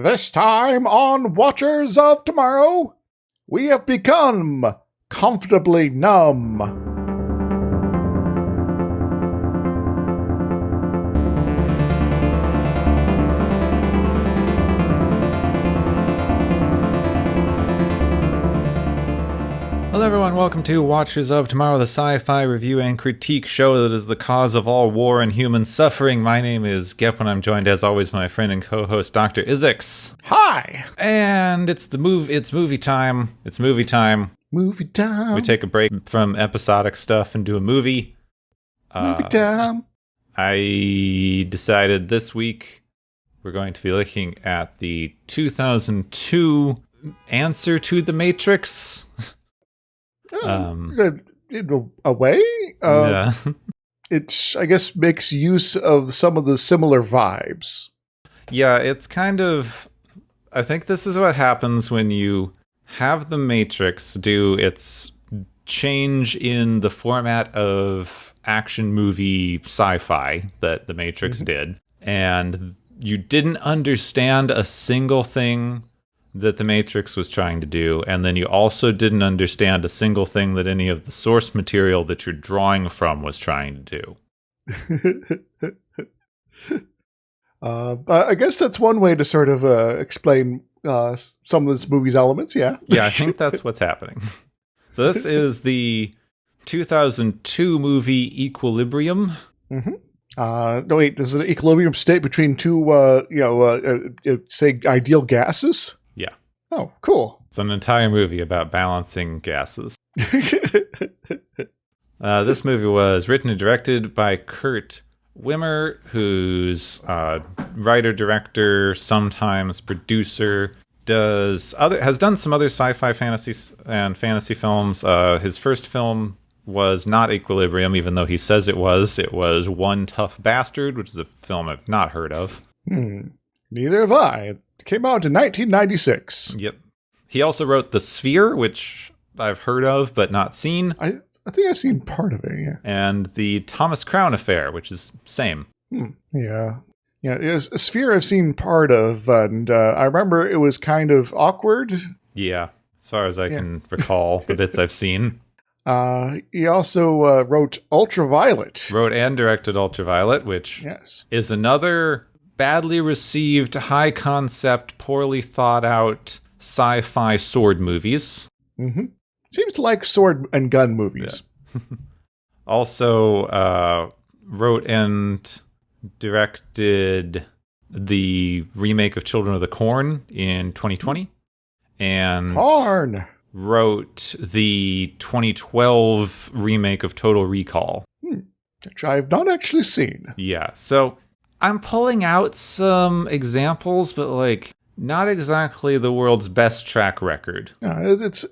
This time on Watchers of Tomorrow, we have become comfortably numb. Hello everyone, welcome to Watchers of Tomorrow, the sci-fi review and critique show that is the cause of all war and human suffering. My name is Gep, and I'm joined as always by my friend and co-host Dr. Izix. Hi! And it's movie time. It's movie time. Movie time. We take a break from episodic stuff and do a movie. Movie time. I decided this week we're going to be looking at the 2002 answer to The Matrix. In a way, Yeah. it, I guess, makes use of some of the similar vibes. Yeah, it's kind of... I think this is what happens when you have The Matrix do its change in the format of action movie sci-fi that The Matrix did, and you didn't understand a single thing that The Matrix was trying to do, and then you also didn't understand a single thing that any of the source material that you're drawing from was trying to do. I guess that's one way to sort of explain some of this movie's elements, yeah. Yeah, I think that's what's happening. So this is the 2002 movie Equilibrium. Mm-hmm. No, wait, does an equilibrium state between two, say, ideal gases? Yeah. Oh, cool. It's an entire movie about balancing gases. This movie was written and directed by Kurt Wimmer, who's writer, director, sometimes producer, has done some other sci-fi fantasy films. His first film was not Equilibrium, even though he says it was. It was One Tough Bastard, which is a film I've not heard of. Neither have I. It came out in 1996. Yep. He also wrote The Sphere, which I've heard of but not seen. I think I've seen part of it, yeah. And The Thomas Crown Affair, which is same. Yeah. Yeah, it was a Sphere I've seen part of, and I remember it was kind of awkward. Yeah, as far as I can recall, the bits I've seen. He also wrote Ultraviolet. Wrote and directed Ultraviolet, which is another badly received, high concept, poorly thought out sci-fi sword movies. Mm-hmm. Seems to like sword and gun movies. Yeah. Also wrote and directed the remake of Children of the Corn in 2020. And Corn! Wrote the 2012 remake of Total Recall. Which I've not actually seen. Yeah, so I'm pulling out some examples, but not exactly the world's best track record. Yeah, it's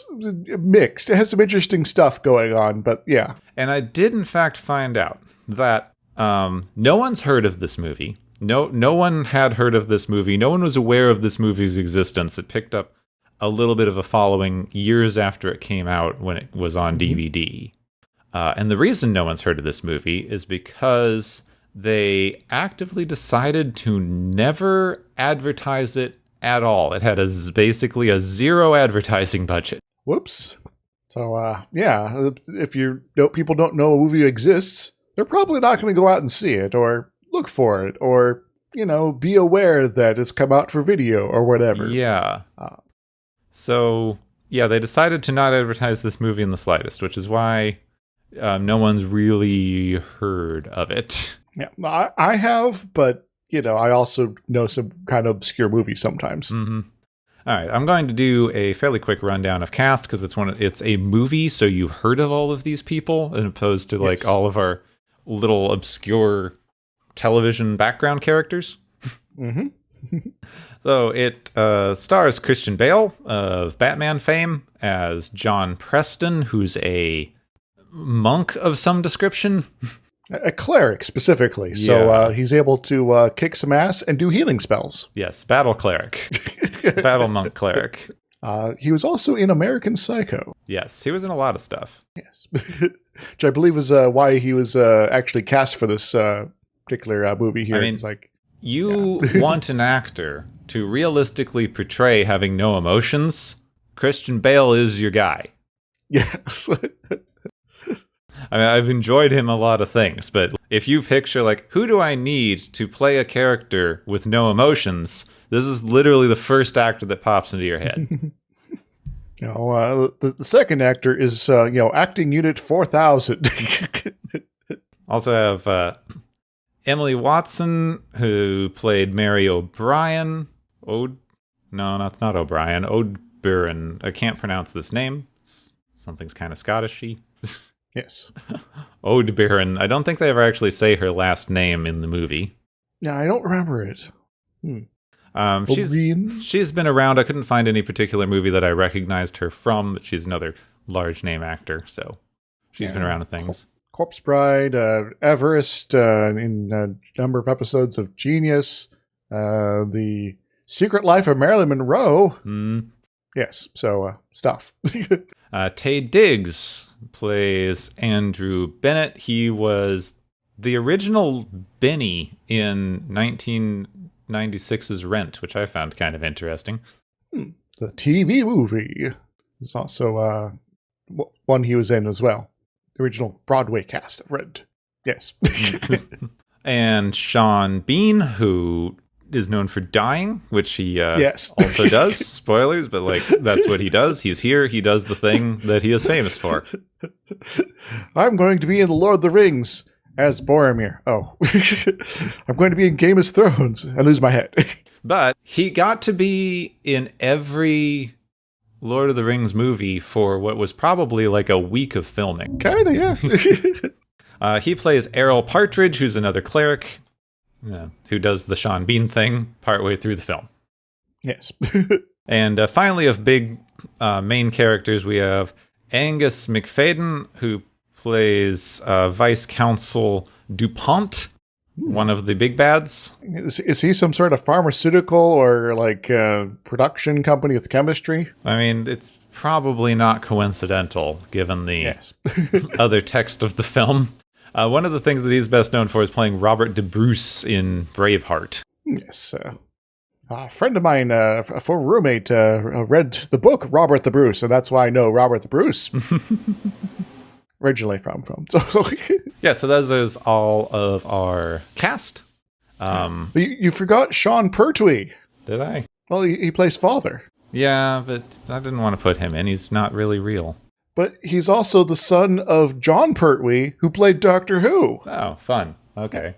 mixed. It has some interesting stuff going on, but yeah. And I did in fact find out that no one's heard of this movie. No one had heard of this movie. No one was aware of this movie's existence. It picked up a little bit of a following years after it came out when it was on DVD. And the reason no one's heard of this movie is because they actively decided to never advertise it at all. It had basically a zero advertising budget. Whoops. So, if people don't know a movie exists, they're probably not going to go out and see it or look for it or, be aware that it's come out for video or whatever. Yeah. So, they decided to not advertise this movie in the slightest, which is why no one's really heard of it. Yeah, I have, but, I also know some kind of obscure movies sometimes. Mm-hmm. All right, I'm going to do a fairly quick rundown of cast, because it's a movie, so you've heard of all of these people, as opposed to, all of our little obscure television background characters. Mm-hmm. So it stars Christian Bale of Batman fame as John Preston, who's a monk of some description. A cleric, specifically. Yeah. So he's able to kick some ass and do healing spells. Yes, battle cleric. Battle monk cleric. He was also in American Psycho. Yes, he was in a lot of stuff. Yes. Which I believe is why he was actually cast for this particular movie here. I mean, it's You want an actor to realistically portray having no emotions, Christian Bale is your guy. Yes. I mean, I've enjoyed him a lot of things, but if you picture, like, who do I need to play a character with no emotions, this is literally the first actor that pops into your head. The second actor is, acting unit 4000. Also have Emily Watson, who played Mary O'Brien. No, that's not O'Brien. Odeburn. I can't pronounce this name. Something's kind of Scottish-y. Yes. Odeburn. I don't think they ever actually say her last name in the movie. Yeah, I don't remember it. She's been around. I couldn't find any particular movie that I recognized her from, but she's another large name actor, so she's been around in things. Corpse Bride, Everest, in a number of episodes of Genius, The Secret Life of Marilyn Monroe. Yes, so stuff. Taye Diggs plays Andrew Bennett. He was the original Benny in 1996's Rent, which I found kind of interesting. The TV movie is also one he was in as well. The original Broadway cast of Rent. Yes. And Sean Bean, who is known for dying, which he also does. Spoilers, but like that's what he does. He's here. He does the thing that he is famous for. I'm going to be in The Lord of the Rings as Boromir. Oh. I'm going to be in Game of Thrones and lose my head. But he got to be in every Lord of the Rings movie for what was probably like a week of filming. Kinda, yeah. He plays Errol Partridge, who's another cleric. Who does the Sean Bean thing partway through the film. Yes. And finally, of big main characters, we have Angus McFadden, who plays Vice Consul DuPont, one of the big bads. Is he some sort of pharmaceutical or like production company with chemistry? I mean, it's probably not coincidental, given the other text of the film. One of the things that he's best known for is playing Robert de Bruce in Braveheart. Yes. A friend of mine, a former roommate, read the book Robert the Bruce, and that's why I know Robert the Bruce. Originally from. Yeah, so that is all of our cast. You forgot Sean Pertwee. Did I? Well, he plays father. Yeah, but I didn't want to put him in. He's not really real. But he's also the son of John Pertwee, who played Doctor Who. Oh, fun. Okay.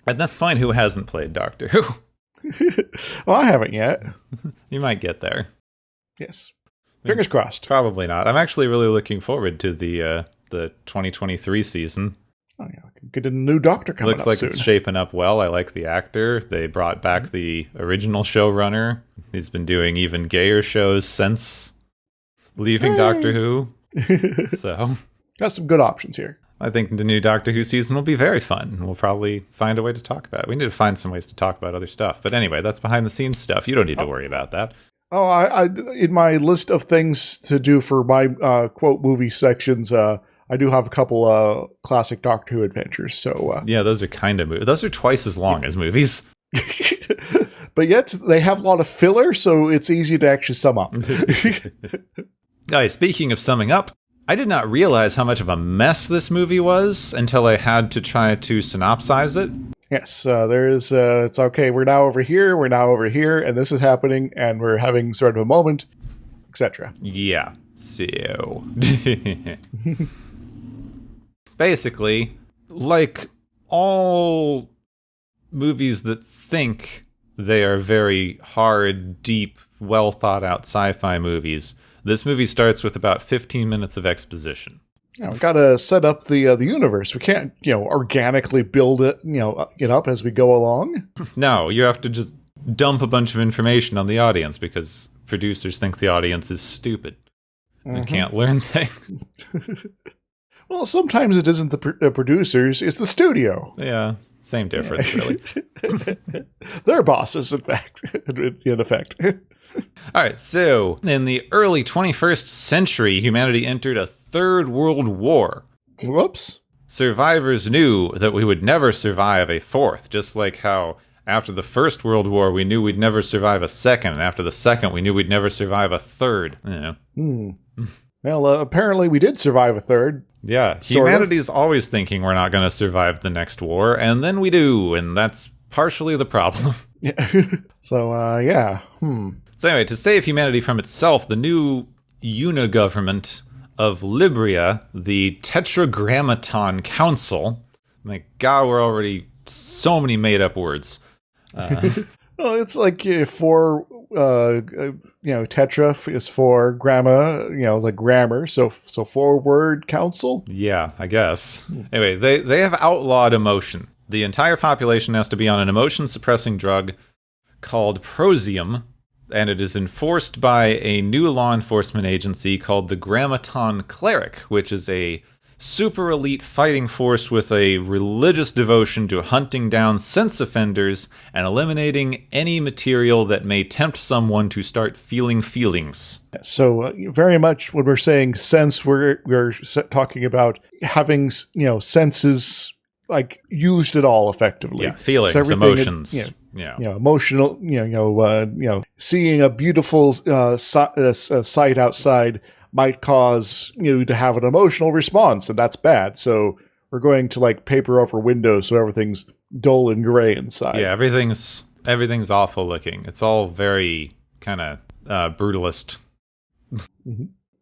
At this point, who hasn't played Doctor Who? Well, I haven't yet. You might get there. Yes. Fingers crossed. Probably not. I'm actually really looking forward to the 2023 season. Oh, yeah. Get a new Doctor coming up soon. Looks like it's shaping up well. I like the actor. They brought back the original showrunner. He's been doing even gayer shows since leaving Doctor Who. So got some good options here. I think the new Doctor Who season will be very fun. We'll probably find a way to talk about it. We need to find some ways to talk about other stuff. But anyway, that's behind the scenes stuff. You don't need to worry about that. Oh, I in my list of things to do for my quote movie sections, I do have a couple classic Doctor Who adventures. So yeah, those are kind of those are twice as long as movies. But yet they have a lot of filler, so it's easy to actually sum up. Speaking of summing up, I did not realize how much of a mess this movie was until I had to try to synopsize it. Yes, there is, it's okay, we're now over here, and this is happening, and we're having sort of a moment, etc. Yeah, so... Basically, like all movies that think they are very hard, deep, well-thought-out sci-fi movies, this movie starts with about 15 minutes of exposition. Yeah, we've got to set up the universe. We can't, organically build it, get up as we go along. No, you have to just dump a bunch of information on the audience because producers think the audience is stupid and can't learn things. Well, sometimes it isn't the producers, it's the studio. Yeah, same difference, really. They're bosses, in fact, in effect. All right, so in the early 21st century, humanity entered a third world war. Whoops. survivors knew that we would never survive a fourth, just like how after the First World War, we knew we'd never survive a second, and after the second, we knew we'd never survive a third. You know. Well, apparently we did survive a third. Yeah, humanity is always thinking we're not going to survive the next war, and then we do, and that's partially the problem. Yeah. So, yeah. So anyway, to save humanity from itself, the new unigovernment of Libria, the Tetragrammaton Council, my God, we're already so many made-up words. Well, it's like tetra is for gramma, like grammar. So 4-word council. Yeah, I guess. Anyway, they have outlawed emotion. The entire population has to be on an emotion-suppressing drug called Prosium, and it is enforced by a new law enforcement agency called the Grammaton Cleric, which is a super elite fighting force with a religious devotion to hunting down sense offenders and eliminating any material that may tempt someone to start feeling feelings. So very much when we're saying sense, we're talking about having, senses like used at all effectively. Yeah, feelings, emotions. Emotional, seeing a beautiful sight outside might cause you to have an emotional response, and that's bad. So we're going to like paper over windows so everything's dull and gray inside. Yeah, everything's awful looking. It's all very kind of brutalist.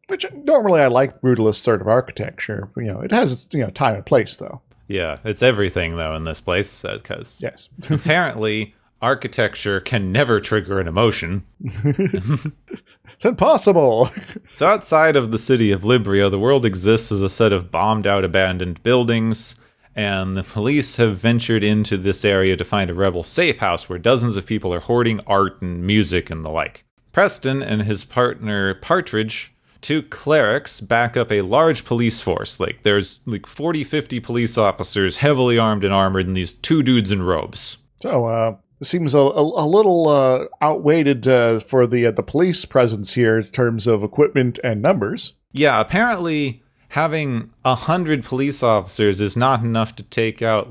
Which normally I like brutalist sort of architecture. It has time and place though. Yeah, it's everything though in this place because yes, apparently architecture can never trigger an emotion. It's impossible. So outside of the city of Libria, the world exists as a set of bombed-out abandoned buildings, and the police have ventured into this area to find a rebel safe house where dozens of people are hoarding art and music and the like. Preston and his partner Partridge, 2 clerics, back up a large police force. There's 40, 50 police officers heavily armed and armored, and these 2 dudes in robes. So, it seems a little outweighed for the police presence here in terms of equipment and numbers. Yeah, apparently having 100 police officers is not enough to take out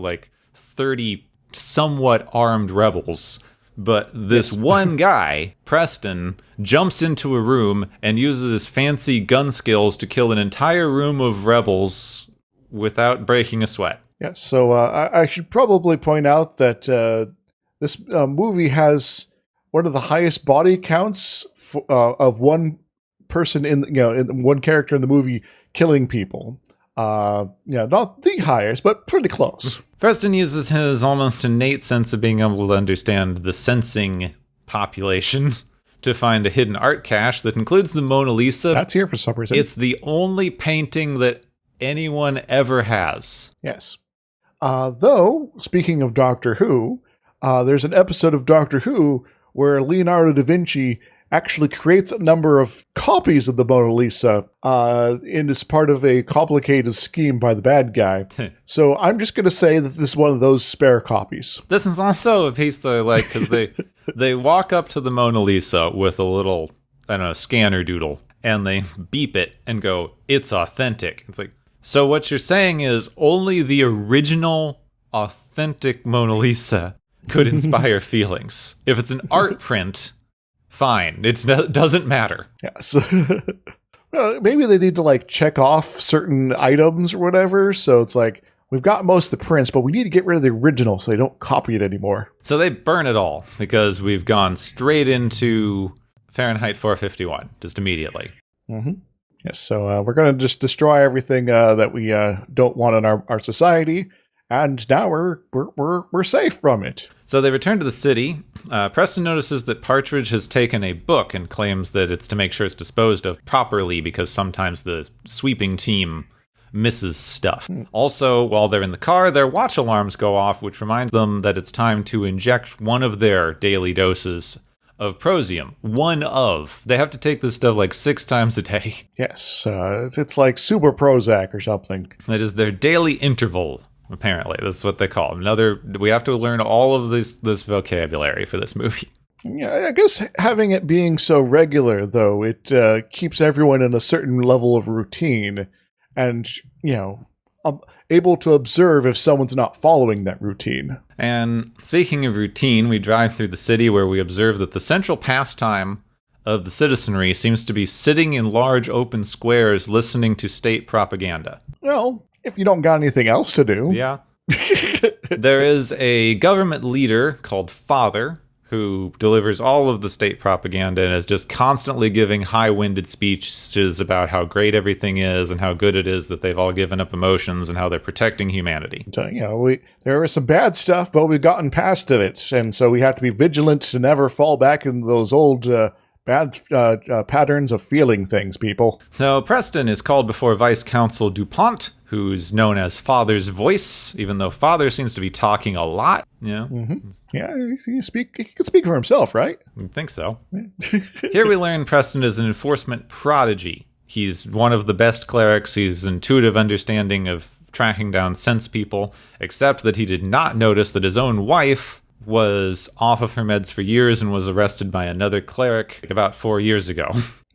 30 somewhat armed rebels. But this one guy, Preston, jumps into a room and uses his fancy gun skills to kill an entire room of rebels without breaking a sweat. Yes, so I should probably point out that this movie has one of the highest body counts of one person in one character in the movie killing people. Not the highest, but pretty close. Preston uses his almost innate sense of being able to understand the sensing population to find a hidden art cache that includes the Mona Lisa. That's here for some reason. It's the only painting that anyone ever has. Yes. Though, speaking of Doctor Who, there's an episode of Doctor Who where Leonardo da Vinci actually creates a number of copies of the Mona Lisa and is part of a complicated scheme by the bad guy. So I'm just going to say that this is one of those spare copies. This is also a piece that I like because they walk up to the Mona Lisa with a little, scanner doodle, and they beep it and go, "It's authentic." It's like, so what you're saying is only the original authentic Mona Lisa could inspire feelings. If it's an art print, fine. It doesn't matter. Yes. Well, maybe they need to check off certain items or whatever. So it's we've got most of the prints, but we need to get rid of the original so they don't copy it anymore. So they burn it all because we've gone straight into Fahrenheit 451 just immediately. Mm-hmm. Yes. So we're going to just destroy everything that we don't want in our society. And now we're safe from it. So they return to the city. Preston notices that Partridge has taken a book and claims that it's to make sure it's disposed of properly because sometimes the sweeping team misses stuff. Also, while they're in the car, their watch alarms go off, which reminds them that it's time to inject one of their daily doses of Prosium. They have to take this stuff 6 times a day. Yes, it's like Super Prozac or something. That is their daily interval. Apparently, that's what they call them. We have to learn all of this vocabulary for this movie. Yeah, I guess having it being so regular, though, it keeps everyone in a certain level of routine. And, able to observe if someone's not following that routine. And speaking of routine, we drive through the city where we observe that the central pastime of the citizenry seems to be sitting in large open squares listening to state propaganda. Well, if you don't got anything else to do. Yeah. There is a government leader called Father who delivers all of the state propaganda and is just constantly giving high-winded speeches about how great everything is and how good it is that they've all given up emotions and how they're protecting humanity. So, there was some bad stuff, but we've gotten past it, and so we have to be vigilant to never fall back into those old bad patterns of feeling things, people. So Preston is called before Vice Consul DuPont, who's known as Father's voice, even though Father seems to be talking a lot. Yeah. Mm-hmm. Yeah, he can speak for himself, right? I think so. Here we learn Preston is an enforcement prodigy. He's one of the best clerics. He's intuitive understanding of tracking down sense people, except that he did not notice that his own wife was off of her meds for years and was arrested by another cleric about 4 years ago.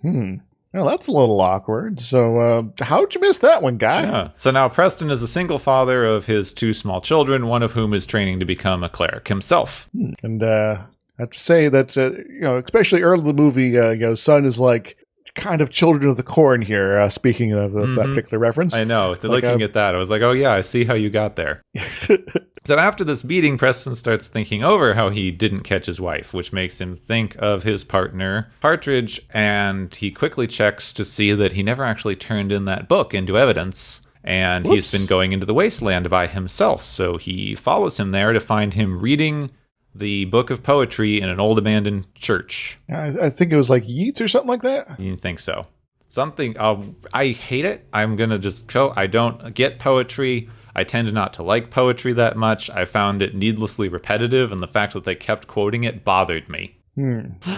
Well, that's a little awkward. So, how'd you miss that one, guy? Yeah. So now Preston is a single father of his 2 small children, one of whom is training to become a cleric himself. And I have to say that, especially early in the movie, son is like kind of children of the corn here, speaking of that particular reference. I know. Looking at that, I was like, oh yeah, I see how you got there. So after this beating, Preston starts thinking over how he didn't catch his wife, which makes him think of his partner, Partridge, and he quickly checks to see that he never actually turned in that book into evidence, and he's been going into the wasteland by himself, so he follows him there to find him reading the book of poetry in an old abandoned church. I think it was like Yeats or something like that. You think so? Something, I hate it. I'm going to just go, I don't get poetry. I tend not to like poetry that much. I found it needlessly repetitive, and the fact that they kept quoting it bothered me.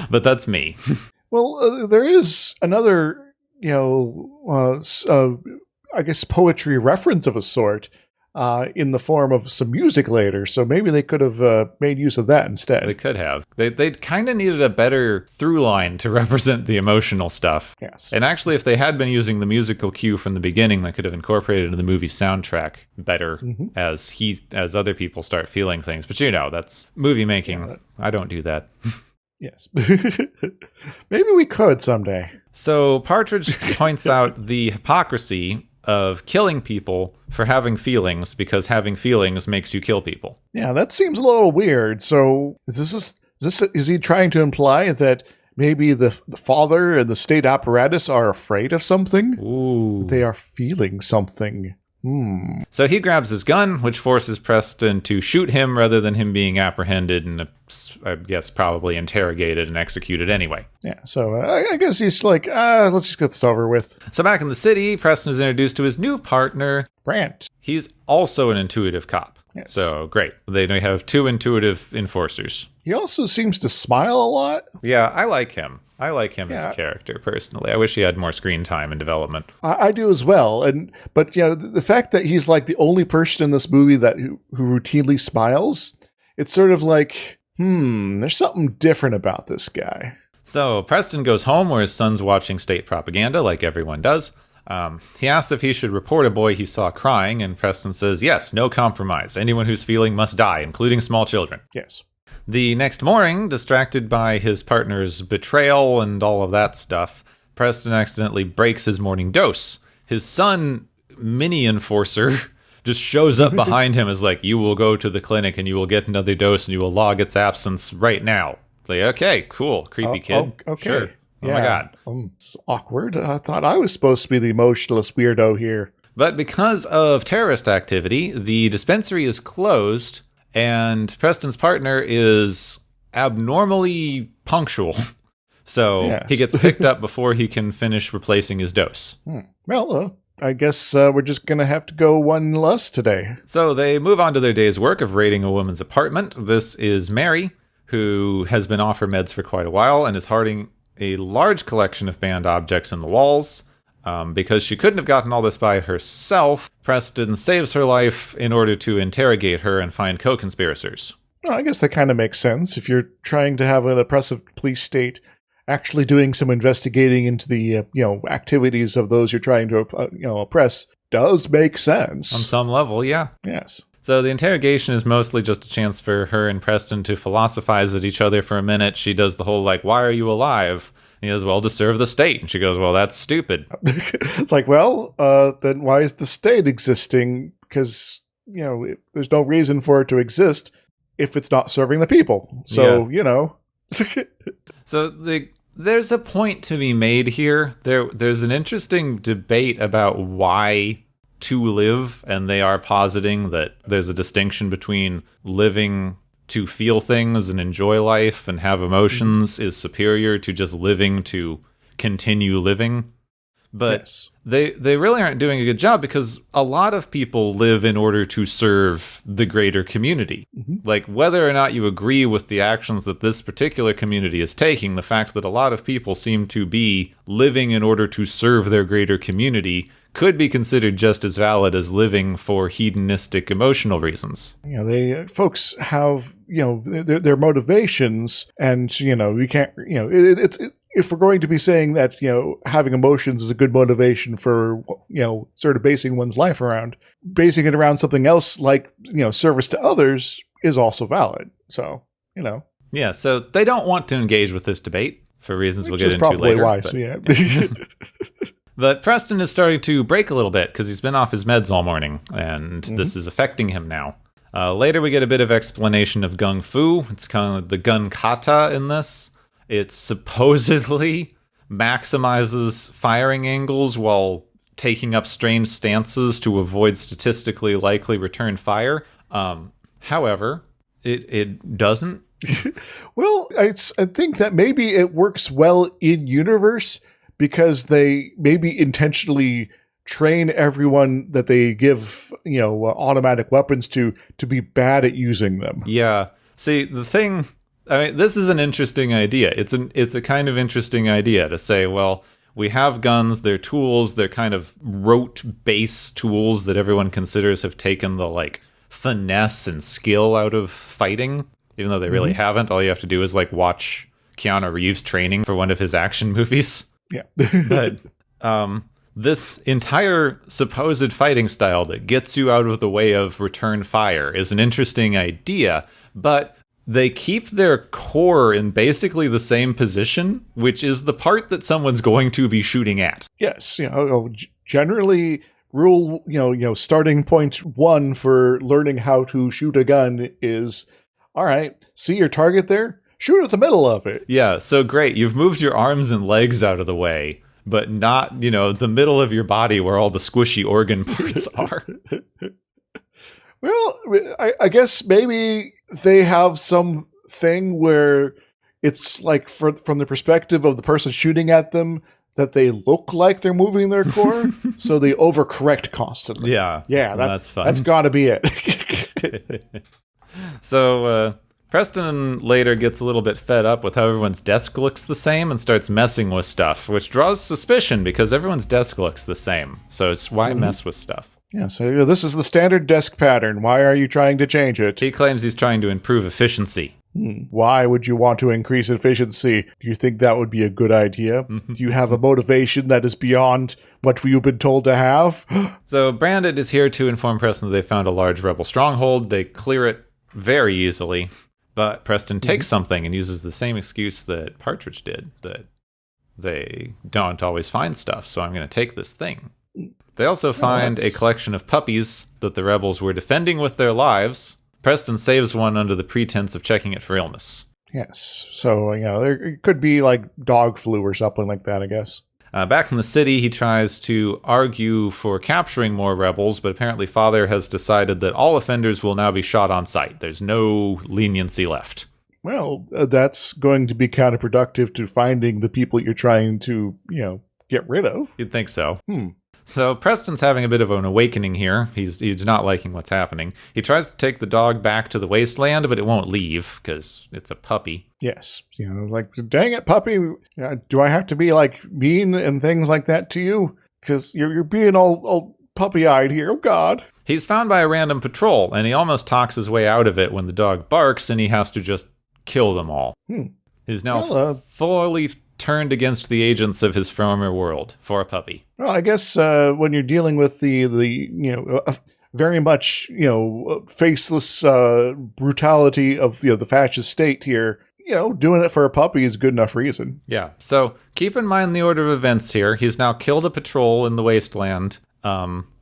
But that's me. Well, there is another, I guess poetry reference of a sort in the form of some music later, so maybe they could have made use of that instead. They could have. They kind of needed a better through line to represent the emotional stuff. Yes. And actually, if they had been using the musical cue from the beginning, they could have incorporated it into the movie soundtrack better as other people start feeling things. But that's movie making. Yeah, I don't do that. Yes. Maybe we could someday. So Partridge points out the hypocrisy of killing people for having feelings, because having feelings makes you kill people. Yeah, that seems a little weird. So is he trying to imply that maybe the father and the state apparatus are afraid of something? Ooh. They are feeling something. So he grabs his gun, which forces Preston to shoot him rather than him being apprehended and, I guess, probably interrogated and executed anyway. Yeah, so I guess he's like, let's just get this over with. So back in the city, Preston is introduced to his new partner, Brant. He's also an intuitive cop. Yes. So great. They have 2 intuitive enforcers. He also seems to smile a lot. Yeah, I like him. I like him as a character, personally. I wish he had more screen time and development. I do as well. But the fact that he's like the only person in this movie who routinely smiles, it's sort of like, there's something different about this guy. So Preston goes home where his son's watching state propaganda, like everyone does. He asks if he should report a boy he saw crying, and Preston says, yes, no compromise. Anyone who's feeling must die, including small children. Yes. The next morning, distracted by his partner's betrayal and all of that stuff, Preston accidentally breaks his morning dose. His son, Mini Enforcer, just shows up behind him as like, you will go to the clinic and you will get another dose and you will log its absence right now. It's like, okay, cool, creepy kid. Okay. Sure. Yeah. Oh my God. It's awkward. I thought I was supposed to be the emotionless weirdo here. But because of terrorist activity, the dispensary is closed, and Preston's partner is abnormally punctual. So he gets picked up before he can finish replacing his dose. Well, I guess we're just going to have to go one less today. So they move on to their day's work of raiding a woman's apartment. This is Mary, who has been off her meds for quite a while and is hoarding a large collection of banned objects in the walls. Because she couldn't have gotten all this by herself, Preston saves her life in order to interrogate her and find co-conspirators. Well, I guess that kind of makes sense. If you're trying to have an oppressive police state actually doing some investigating into the activities of those you're trying to oppress does make sense On some level, yeah. Yes. So the interrogation is mostly just a chance for her and Preston to philosophize at each other for a minute. She does the whole, like, why are you alive? And he goes, well, to serve the state. And she goes, well, that's stupid. It's like, well, then why is the state existing? Because, there's no reason for it to exist if it's not serving the people. So, So there's a point to be made here. There's an interesting debate about why to live, and they are positing that there's a distinction between living to feel things and enjoy life and have emotions is superior to just living to continue living. But yes. they really aren't doing a good job, because a lot of people live in order to serve the greater community. Like, whether or not you agree with the actions that this particular community is taking, the fact that a lot of people seem to be living in order to serve their greater community could be considered just as valid as living for hedonistic emotional reasons. Folks have, their motivations, and, you can't, if we're going to be saying that, having emotions is a good motivation for, sort of basing one's life around, basing it around something else like, service to others is also valid. So, Yeah, so they don't want to engage with this debate for reasons we'll get into probably later. Wise, yeah. But Preston is starting to break a little bit because he's been off his meds all morning, and this is affecting him now. Later, we get a bit of explanation of Gung Fu. It's kind of the gun kata in this. It supposedly maximizes firing angles while taking up strange stances to avoid statistically likely return fire. However, it doesn't. Well, I think that maybe it works well in universe, because they maybe intentionally train everyone that they give, automatic weapons to be bad at using them. Yeah. See, the thing, this is an interesting idea. It's a kind of interesting idea to say, well, we have guns, they're tools, they're kind of rote-based tools that everyone considers have taken the, like, finesse and skill out of fighting, even though they really haven't. All you have to do is, like, watch Keanu Reeves training for one of his action movies. Yeah. But this entire supposed fighting style that gets you out of the way of return fire is an interesting idea, but they keep their core in basically the same position, which is the part that someone's going to be shooting at. Yes, generally rule, starting point one for learning how to shoot a gun is, all right, see your target there? Shoot at the middle of it. Yeah, so great. You've moved your arms and legs out of the way, but not, the middle of your body where all the squishy organ parts are. Well, I guess maybe they have some thing where it's like from the perspective of the person shooting at them that they look like they're moving their core, so they overcorrect constantly. Yeah, that's fun. That's got to be it. So, Preston later gets a little bit fed up with how everyone's desk looks the same and starts messing with stuff, which draws suspicion because everyone's desk looks the same. So it's why mess with stuff? Yeah, so this is the standard desk pattern. Why are you trying to change it? He claims he's trying to improve efficiency. Why would you want to increase efficiency? Do you think that would be a good idea? Do you have a motivation that is beyond what you've been told to have? So Brandon is here to inform Preston that they found a large rebel stronghold. They clear it very easily. But Preston takes something and uses the same excuse that Partridge did, that they don't always find stuff, so I'm going to take this thing. They also find a collection of puppies that the rebels were defending with their lives. Preston saves one under the pretense of checking it for illness. Yes, so, there could be like dog flu or something like that, I guess. Back in the city, he tries to argue for capturing more rebels, but apparently Father has decided that all offenders will now be shot on sight. There's no leniency left. Well, that's going to be counterproductive to finding the people you're trying to, get rid of. You'd think so. So Preston's having a bit of an awakening here. He's not liking what's happening. He tries to take the dog back to the wasteland, but it won't leave because it's a puppy. Yes. Like, dang it, puppy. Do I have to be, like, mean and things like that to you? Because you're being all puppy-eyed here. Oh, God. He's found by a random patrol, and he almost talks his way out of it when the dog barks, and he has to just kill them all. He's now fully turned against the agents of his former world for a puppy. Well, I guess when you're dealing with the very much faceless brutality of the fascist state here, doing it for a puppy is good enough reason. Yeah. So keep in mind the order of events here. He's now killed a patrol in the wasteland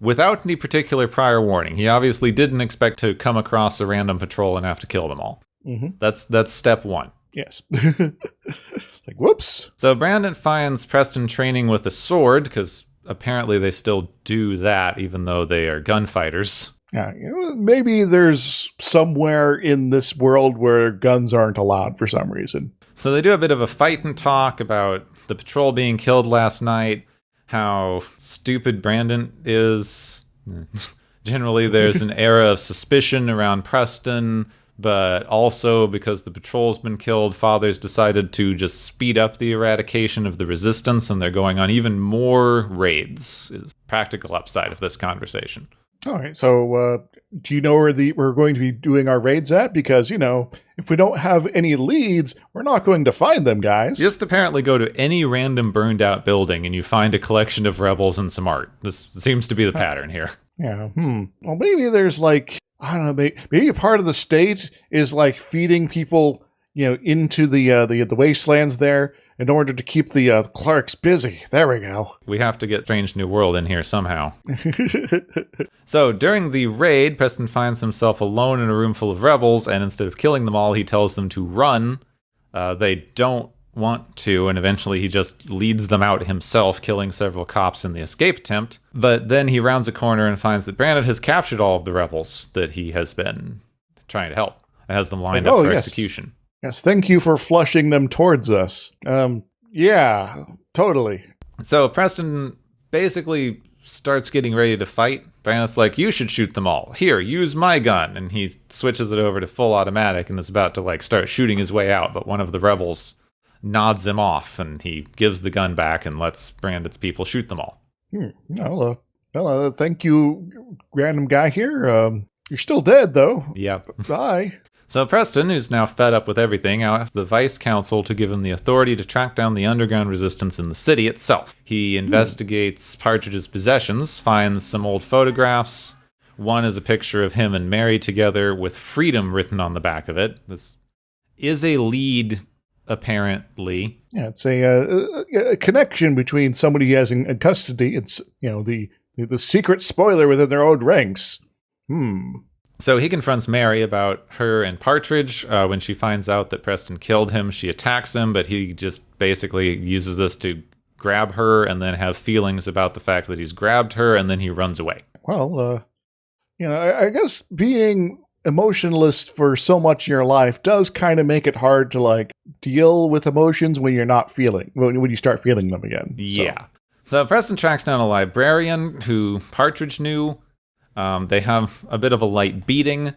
without any particular prior warning. He obviously didn't expect to come across a random patrol and have to kill them all. Mm-hmm. That's step one. Yes. Like, whoops. So Brandon finds Preston training with a sword, because apparently they still do that, even though they are gunfighters. Yeah, maybe there's somewhere in this world where guns aren't allowed for some reason. So they do a bit of a fight and talk about the patrol being killed last night, how stupid Brandon is. Generally, there's an era of suspicion around Preston, but also because the patrol's been killed, Father's decided to just speed up the eradication of the resistance, and they're going on even more raids, is the practical upside of this conversation. All right, so do you know where we're going to be doing our raids at? Because, if we don't have any leads, we're not going to find them, guys. Just apparently go to any random burned out building and you find a collection of rebels and some art. This seems to be the pattern here. Yeah, Well, maybe there's I don't know, maybe part of the state is feeding people, into the wastelands there in order to keep the clerks busy. There we go. We have to get Strange New World in here somehow. So during the raid, Preston finds himself alone in a room full of rebels, and instead of killing them all, he tells them to run. They don't want to, and eventually he just leads them out himself, killing several cops in the escape attempt. But then he rounds a corner and finds that Brandon has captured all of the rebels that he has been trying to help, and has them lined up for execution. Yes, thank you for flushing them towards us. Yeah, totally. So Preston basically starts getting ready to fight. Brandon's like, you should shoot them all. Here, use my gun. And he switches it over to full automatic and is about to start shooting his way out, but one of the rebels nods him off, and he gives the gun back and lets Brandon's people shoot them all. Well, thank you, random guy here. You're still dead, though. Yep. Bye. So Preston, who's now fed up with everything, asks the Vice Council to give him the authority to track down the underground resistance in the city itself. He investigates Partridge's possessions, finds some old photographs. One is a picture of him and Mary together with freedom written on the back of it. This is a lead, apparently. Yeah, it's a connection between somebody he has in custody. It's, the secret spoiler within their own ranks. So he confronts Mary about her and Partridge. When she finds out that Preston killed him, she attacks him, but he just basically uses this to grab her and then have feelings about the fact that he's grabbed her, and then he runs away. Well, I guess being emotionless for so much in your life does kind of make it hard to deal with emotions when you're not feeling, when you start feeling them again. Yeah. So Preston tracks down a librarian who Partridge knew. They have a bit of a light beating,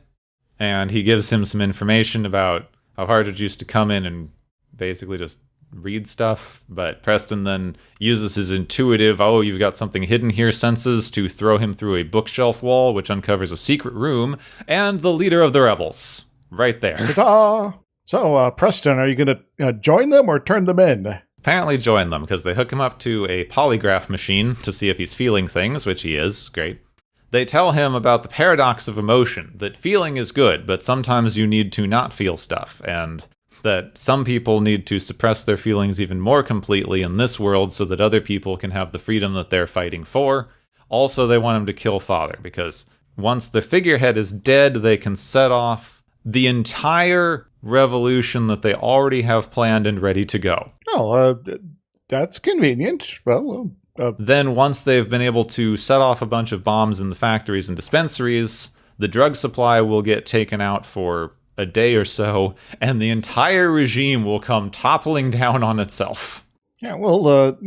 and he gives him some information about how Partridge used to come in and basically just read stuff. But Preston then uses his intuitive, you've got something hidden here senses to throw him through a bookshelf wall, which uncovers a secret room, and the leader of the rebels. Right there. Ta-da! So, Preston, are you going to join them or turn them in? Apparently join them, because they hook him up to a polygraph machine to see if he's feeling things, which he is. Great. They tell him about the paradox of emotion, that feeling is good, but sometimes you need to not feel stuff, and that some people need to suppress their feelings even more completely in this world so that other people can have the freedom that they're fighting for. Also, they want him to kill Father, because once the figurehead is dead, they can set off the entire revolution that they already have planned and ready to go. That's convenient. Well, then once they've been able to set off a bunch of bombs in the factories and dispensaries, the drug supply will get taken out for a day or so, and the entire regime will come toppling down on itself. Yeah, well,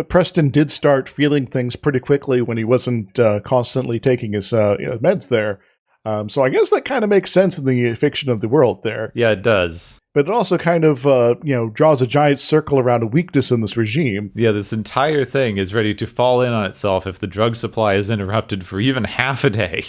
Preston did start feeling things pretty quickly when he wasn't constantly taking his meds there. So I guess that kind of makes sense in the fiction of the world there. Yeah, it does. But it also kind of, draws a giant circle around a weakness in this regime. Yeah, this entire thing is ready to fall in on itself if the drug supply is interrupted for even half a day.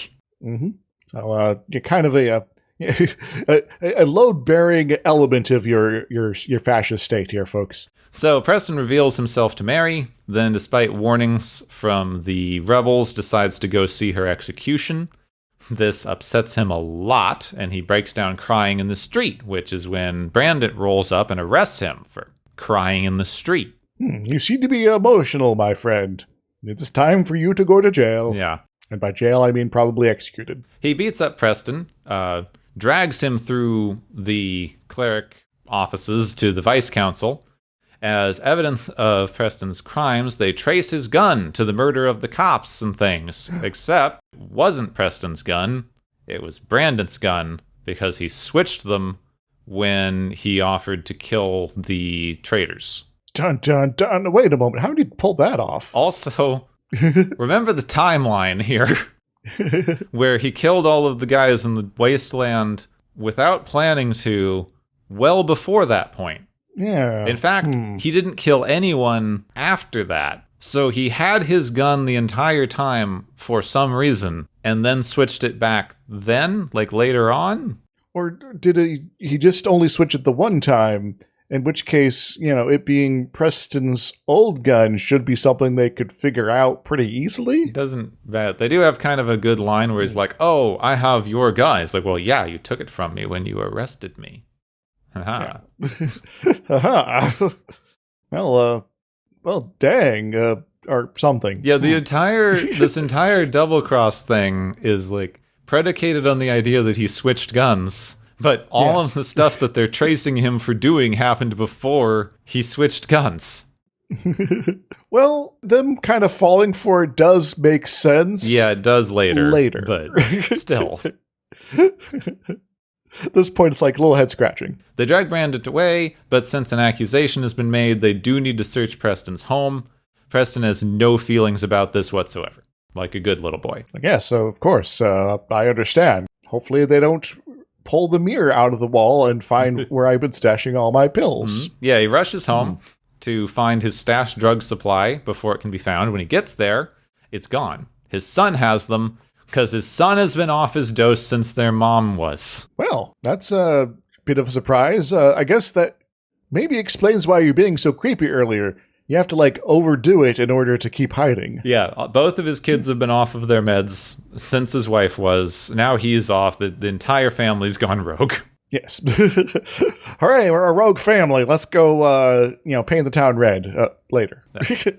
Mm-hmm. So, you're kind of a a load-bearing element of your fascist state here, folks. So Preston reveals himself to Mary, then despite warnings from the rebels, decides to go see her execution. This upsets him a lot, and he breaks down crying in the street, which is when Brandon rolls up and arrests him for crying in the street. You seem to be emotional, my friend. It's time for you to go to jail. Yeah. And by jail, I mean probably executed. He beats up Preston, drags him through the cleric offices to the vice council. As evidence of Preston's crimes, they trace his gun to the murder of the cops and things. Except it wasn't Preston's gun. It was Brandon's gun, because he switched them when he offered to kill the traitors. Dun, dun, dun. Wait a moment. How did he pull that off? Also, remember the timeline here, where he killed all of the guys in the wasteland without planning to, well before that point. Yeah. In fact, he didn't kill anyone after that. So he had his gun the entire time for some reason, and then switched it back then, like later on? Or did he just only switch it the one time? In which case, it being Preston's old gun should be something they could figure out pretty easily. They do have kind of a good line where he's like, "Oh, I have your gun." It's like, "Well, yeah, you took it from me when you arrested me." Haha. Haha. Well, dang, or something. Yeah, this entire double cross thing is like predicated on the idea that he switched guns. But all of the stuff that they're tracing him for doing happened before he switched guns. Well, them kind of falling for it does make sense. Yeah, it does later. But still. At this point, it's like a little head scratching. They drag Brandon away, but since an accusation has been made, they do need to search Preston's home. Preston has no feelings about this whatsoever. Like a good little boy. Yeah, so of course, I understand. Hopefully they don't pull the mirror out of the wall and find where I've been stashing all my pills. Mm-hmm. Yeah, he rushes home to find his stashed drug supply before it can be found. When he gets there, it's gone. His son has them, because his son has been off his dose since their mom was. Well, that's a bit of a surprise. I guess that maybe explains why you're being so creepy earlier. You have to, overdo it in order to keep hiding. Yeah, both of his kids have been off of their meds since his wife was. Now he's off. The entire family's gone rogue. Yes. Hooray, we're a rogue family. Let's go, paint the town red later.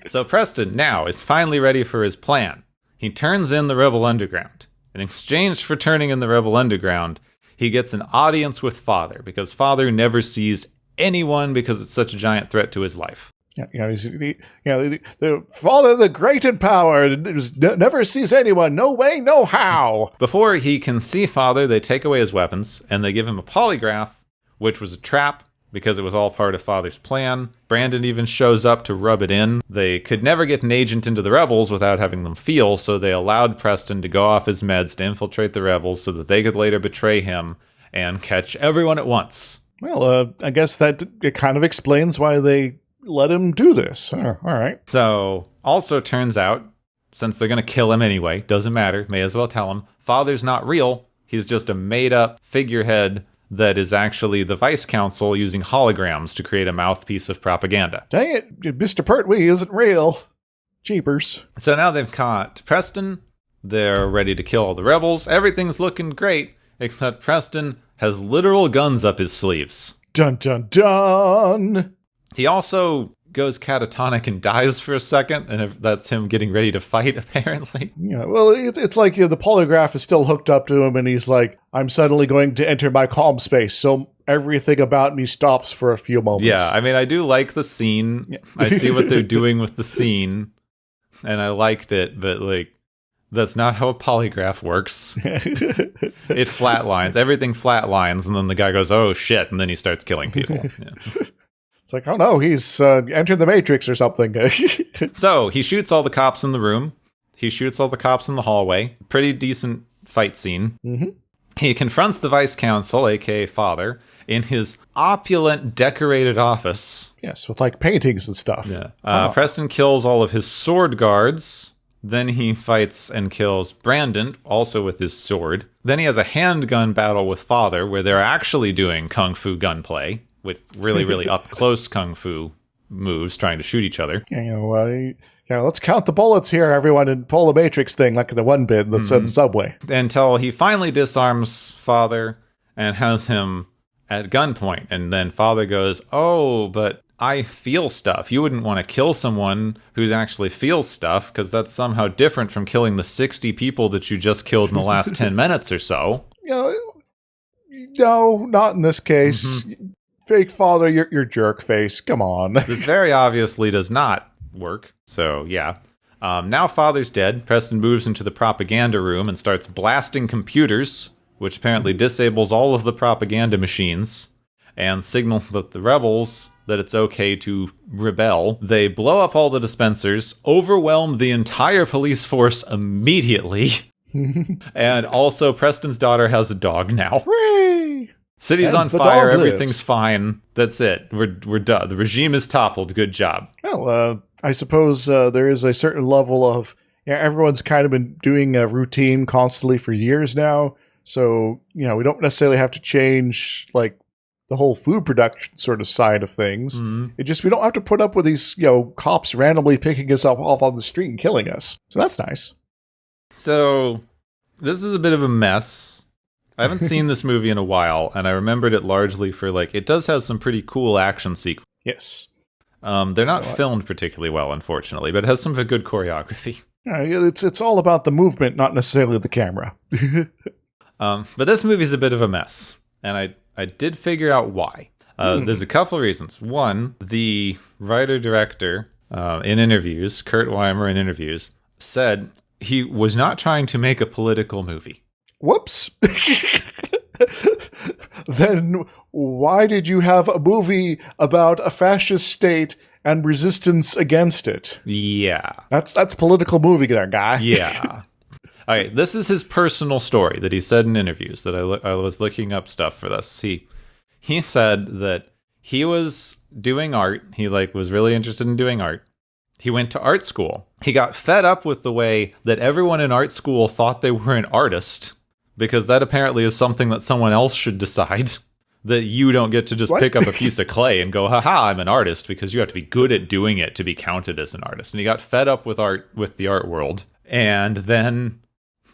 So Preston now is finally ready for his plan. He turns in the Rebel Underground. In exchange for turning in the Rebel Underground, he gets an audience with Father, because Father never sees anyone because it's such a giant threat to his life. Yeah, the Father, the great in power, never sees anyone. No way, no how. Before he can see Father, they take away his weapons, and they give him a polygraph, which was a trap, because it was all part of Father's plan. Brandon even shows up to rub it in. They could never get an agent into the rebels without having them feel, so they allowed Preston to go off his meds to infiltrate the rebels so that they could later betray him and catch everyone at once. Well, I guess that it kind of explains why they let him do this. All right. So, also turns out, since they're going to kill him anyway, doesn't matter, may as well tell him, Father's not real. He's just a made-up figurehead that is actually the vice council using holograms to create a mouthpiece of propaganda. Dang it, Mr. Pertwee isn't real. Jeepers. So now they've caught Preston. They're ready to kill all the rebels. Everything's looking great, except Preston has literal guns up his sleeves. Dun, dun, dun. He also goes catatonic and dies for a second, and that's him getting ready to fight, apparently. Yeah, well, it's like the polygraph is still hooked up to him, and he's like, I'm suddenly going to enter my calm space, so everything about me stops for a few moments. Yeah, I mean, I do like the scene. Yeah. I see what they're doing with the scene, and I liked it, but, that's not how a polygraph works. It flatlines. Everything flatlines, and then the guy goes, oh, shit, and then he starts killing people. Yeah. It's like, oh no, he's entered the Matrix or something. So, he shoots all the cops in the room. He shoots all the cops in the hallway. Pretty decent fight scene. Mm-hmm. He confronts the vice counsel, aka Father, in his opulent, decorated office. Yes, with paintings and stuff. Yeah. Preston kills all of his sword guards. Then he fights and kills Brandon, also with his sword. Then he has a handgun battle with Father, where they're actually doing kung fu gunplay with really, really up-close kung fu moves, trying to shoot each other. Let's count the bullets here, everyone, and pull the Matrix thing like the one bit in the subway. Until he finally disarms Father and has him at gunpoint. And then Father goes, oh, but I feel stuff. You wouldn't want to kill someone who actually feels stuff, because that's somehow different from killing the 60 people that you just killed in the last 10 minutes or so. No, not in this case. Fake Father, you're jerk face. Come on. This very obviously does not work. So, yeah. Now Father's dead. Preston moves into the propaganda room and starts blasting computers, which apparently disables all of the propaganda machines and signals that the rebels that it's okay to rebel. They blow up all the dispensers, overwhelm the entire police force immediately, and also Preston's daughter has a dog now. Hooray! City's And on the fire, dog everything's lives. fine. That's it. We're done. The regime is toppled. Good job. Well, I suppose there is a certain level of... everyone's kind of been doing a routine constantly for years now, so, we don't necessarily have to change, the whole food production sort of side of things. It just, we don't have to put up with these, cops randomly picking us up off on the street and killing us. So that's nice. So, this is a bit of a mess. I haven't seen this movie in a while, and I remembered it largely for, it does have some pretty cool action sequences. Yes. They're not filmed particularly well, unfortunately, but it has some good choreography. It's all about the movement, not necessarily the camera. But this movie's a bit of a mess, and I did figure out why. There's a couple of reasons. One, the writer-director in interviews, Kurt Weimer in interviews, said he was not trying to make a political movie. Whoops. Then why did you have a movie about a fascist state and resistance against it? Yeah. That's political movie there, guy. Yeah. All right, this is his personal story that he said in interviews that I was looking up stuff for this. He said that he was doing art. He was really interested in doing art. He went to art school. He got fed up with the way that everyone in art school thought they were an artist, because that apparently is something that someone else should decide. That you don't get to just pick up a piece of clay and go, haha, I'm an artist, because you have to be good at doing it to be counted as an artist. And he got fed up with the art world, and then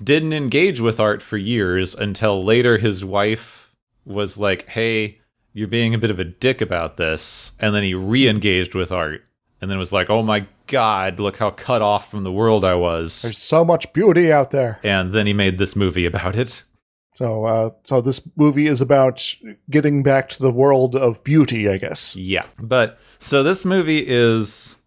didn't engage with art for years until later his wife was like, hey, you're being a bit of a dick about this. And then he re-engaged with art and then was like, oh my God, look how cut off from the world I was. There's so much beauty out there. And then he made this movie about it. So this movie is about getting back to the world of beauty, I guess. Yeah. But so this movie is,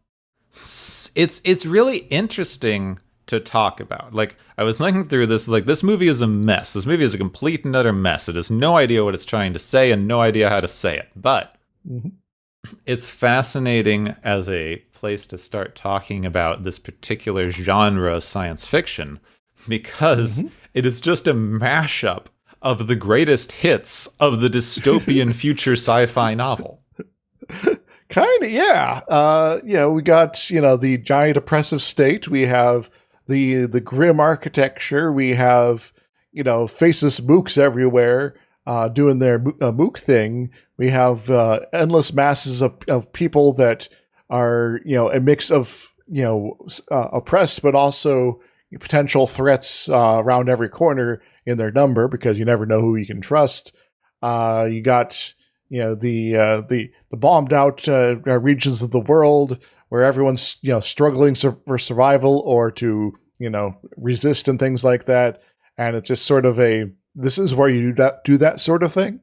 it's really interesting to talk about. I was looking through this, this movie is a mess. This movie is a complete and utter mess. It has no idea what it's trying to say and no idea how to say it. But it's fascinating as a place to start talking about this particular genre of science fiction, because it is just a mashup of the greatest hits of the dystopian future sci-fi novel. Kind of, yeah. We got, the giant oppressive state. We have the grim architecture. We have, faceless mooks everywhere doing their mook thing. We have endless masses of people that are, a mix of, oppressed, but also potential threats around every corner in their number, because you never know who you can trust. You got, the bombed out regions of the world where everyone's, struggling for survival or to, resist and things like that. And it's just sort of this is where you do that sort of thing.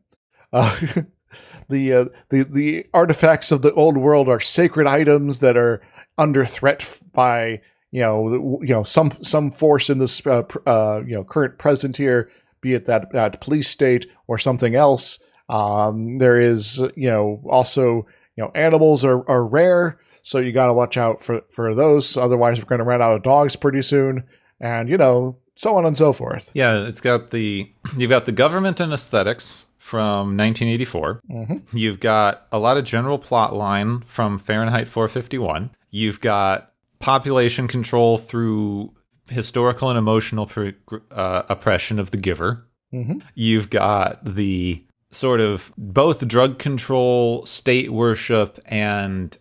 The artifacts of the old world are sacred items that are under threat by, some force in this, current present here, be it that police state or something else. There is, also, animals are rare, so you got to watch out for those. Otherwise, we're going to run out of dogs pretty soon, and so on and so forth. Yeah, you've got the government and aesthetics from 1984. You've got a lot of general plot line from Fahrenheit 451. You've got population control through historical and emotional oppression of the giver. Mm-hmm. You've got the sort of both drug control, state worship, and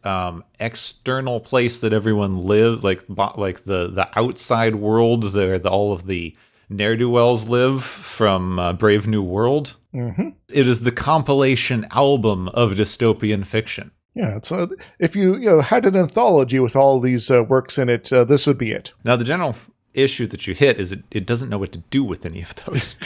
external place that everyone lives, like the outside world where all of the ne'er-do-wells live from Brave New World. Mm-hmm. It is the compilation album of dystopian fiction. Yeah, it's if you had an anthology with all these works in it, this would be it. Now, the general issue that you hit is it doesn't know what to do with any of those.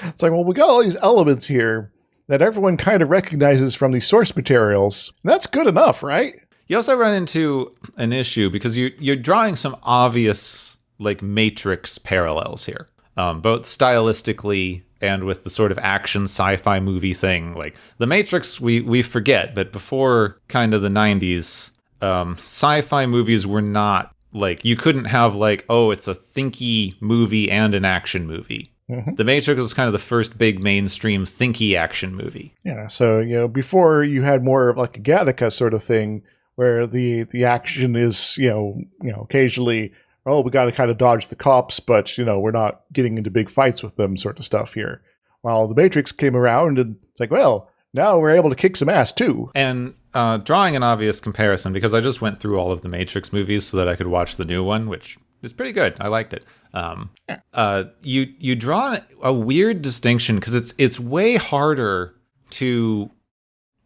It's like, well, we got all these elements here that everyone kind of recognizes from these source materials. That's good enough, right? You also run into an issue because you're drawing some obvious like Matrix parallels here, both stylistically and with the sort of action sci-fi movie thing. Like the Matrix, we forget, but before kind of the 90s, sci-fi movies were not like, you couldn't have like, oh, it's a thinky movie and an action movie. Mm-hmm. The Matrix was kind of the first big mainstream thinky action movie. Yeah, so before you had more of like a Gattaca sort of thing where the action is occasionally, oh, we got to kind of dodge the cops, but we're not getting into big fights with them sort of stuff here. While the Matrix came around and it's like, well, now we're able to kick some ass too. And drawing an obvious comparison, because I just went through all of the Matrix movies so that I could watch the new one, which is pretty good. I liked it. You draw a weird distinction because it's way harder to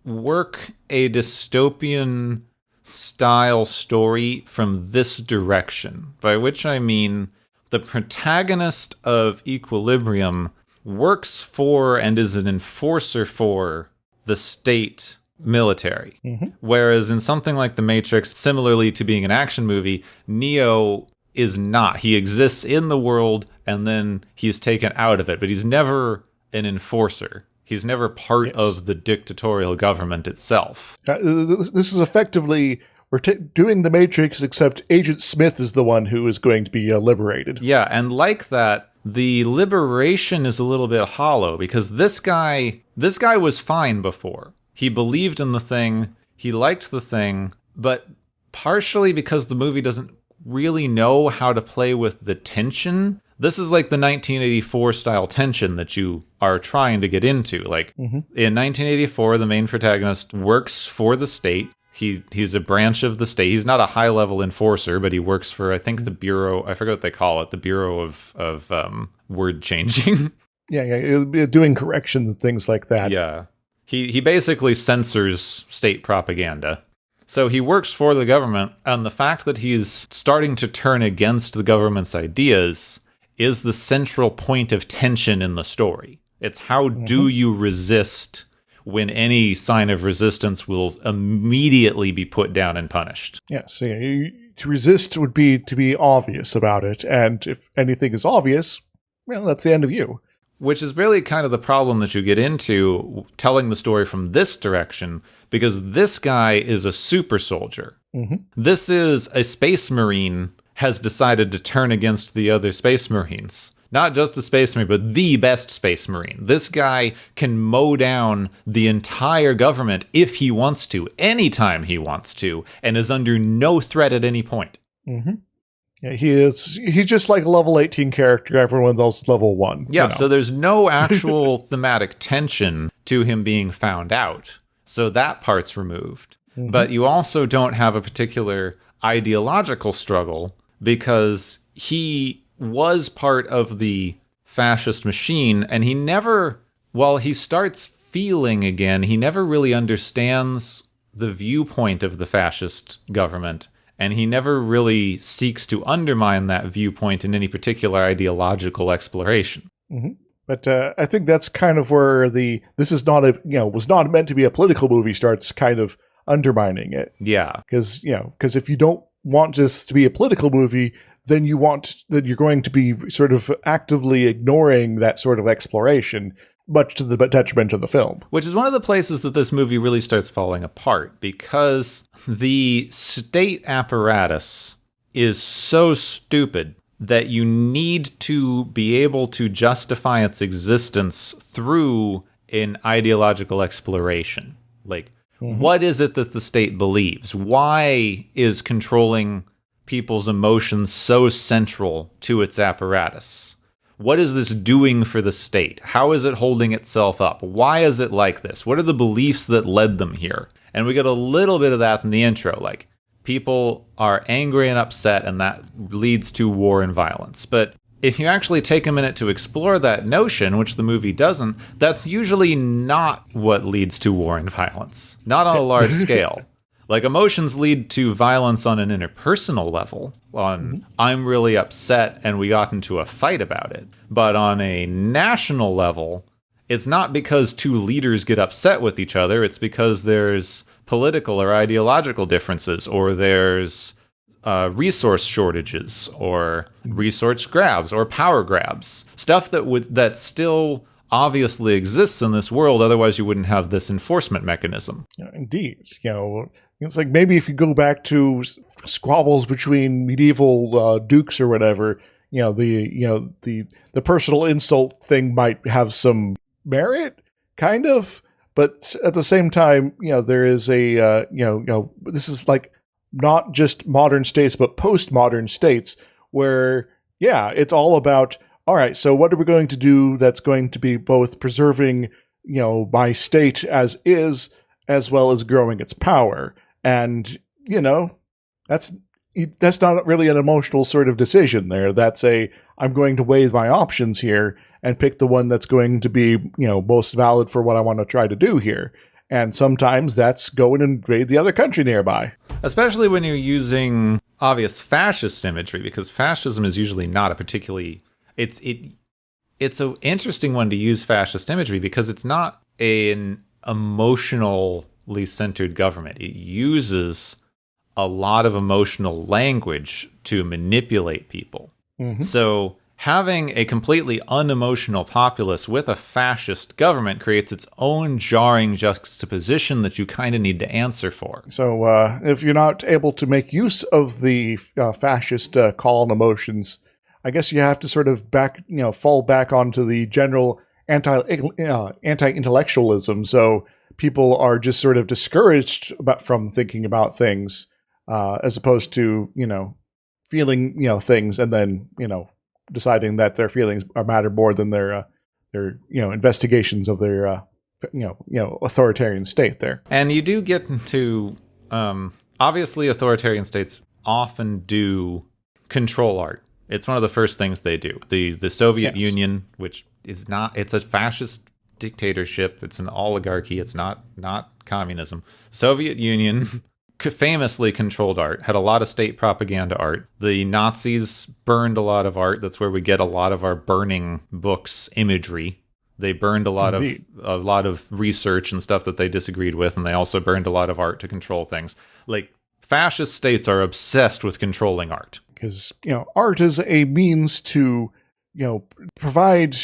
work a dystopian style story from this direction, by which I mean the protagonist of Equilibrium works for and is an enforcer for the state military. Mm-hmm. Whereas in something like The Matrix, similarly to being an action movie, Neo is not. He exists in the world and then he's taken out of it, but he's never an enforcer. He's never part of the dictatorial government itself. This is effectively, we're doing the Matrix, except Agent Smith is the one who is going to be liberated. Yeah, and like that, the liberation is a little bit hollow, because this guy was fine before. He believed in the thing, he liked the thing, but partially because the movie doesn't really know how to play with the tension. This is like the 1984 style tension that you are trying to get into. Like in 1984, the main protagonist works for the state. He's a branch of the state. He's not a high level enforcer, but he works for, I think, the Bureau. I forget what they call it. The Bureau of word changing. Yeah, doing corrections and things like that. Yeah, he basically censors state propaganda. So he works for the government, and the fact that he's starting to turn against the government's ideas is the central point of tension in the story. It's how do you resist when any sign of resistance will immediately be put down and punished. Yes, to resist would be to be obvious about it, and if anything is obvious, well, that's the end of you. Which is really kind of the problem that you get into telling the story from this direction, because this guy is a super soldier. Mm-hmm. This is a space marine has decided to turn against the other space marines. Not just a space marine, but the best space marine. This guy can mow down the entire government if he wants to, anytime he wants to, and is under no threat at any point. Mm-hmm. Yeah, he's just like a level 18 character, everyone else level 1. Yeah, so there's no actual thematic tension to him being found out. So that part's removed. Mm-hmm. But you also don't have a particular ideological struggle, because he was part of the fascist machine, and he never, while he starts feeling again, he never really understands the viewpoint of the fascist government, and he never really seeks to undermine that viewpoint in any particular ideological exploration. Mm-hmm. But I think that's kind of where this is not was not meant to be a political movie starts kind of undermining it. Yeah. Because if you don't want this to be a political movie, then you're going to be sort of actively ignoring that sort of exploration, much to the detriment of the film. Which is one of the places that this movie really starts falling apart, because the state apparatus is so stupid that you need to be able to justify its existence through an ideological exploration. Like, what is it that the state believes? Why is controlling people's emotions so central to its apparatus? What is this doing for the state? How is it holding itself up? Why is it like this? What are the beliefs that led them here? And we get a little bit of that in the intro, like people are angry and upset, and that leads to war and violence. But if you actually take a minute to explore that notion, which the movie doesn't, that's usually not what leads to war and violence. Not on a large scale. Like, emotions lead to violence on an interpersonal level. I'm really upset and we got into a fight about it. But on a national level, it's not because two leaders get upset with each other. It's because there's political or ideological differences, or there's resource shortages, or resource grabs, or power grabs. Stuff that still obviously exists in this world. Otherwise, you wouldn't have this enforcement mechanism. Indeed, it's like maybe if you go back to squabbles between medieval dukes or whatever, the personal insult thing might have some merit, kind of, but at the same time, there is a this is like not just modern states, but postmodern states where, it's all about, all right, so what are we going to do that's going to be both preserving, my state as is, as well as growing its power. And, that's not really an emotional sort of decision there. That's I'm going to weigh my options here and pick the one that's going to be, most valid for what I want to try to do here. And sometimes that's go and invade the other country nearby. Especially when you're using obvious fascist imagery, because fascism is usually not a particularly... It's an interesting one to use fascist imagery because it's not an emotionally centered government. It uses a lot of emotional language to manipulate people. Mm-hmm. So having a completely unemotional populace with a fascist government creates its own jarring juxtaposition that you kind of need to answer for. So if you're not able to make use of the fascist call and emotions, I guess you have to sort of fall back onto the general anti-intellectualism. So people are just sort of discouraged from thinking about things, as opposed to, feeling, things and then, deciding that their feelings matter more than their investigations of their, authoritarian state there. And you do get into, obviously authoritarian states often do control art. It's one of the first things they do. The Soviet Union, which is not, it's a fascist dictatorship. It's an oligarchy. It's not communism. Soviet Union famously controlled art, had a lot of state propaganda art. The Nazis burned a lot of art. That's where we get a lot of our burning books imagery. They burned a lot of research and stuff that they disagreed with, and they also burned a lot of art to control things. Like, fascist states are obsessed with controlling art. Because, art is a means to, provide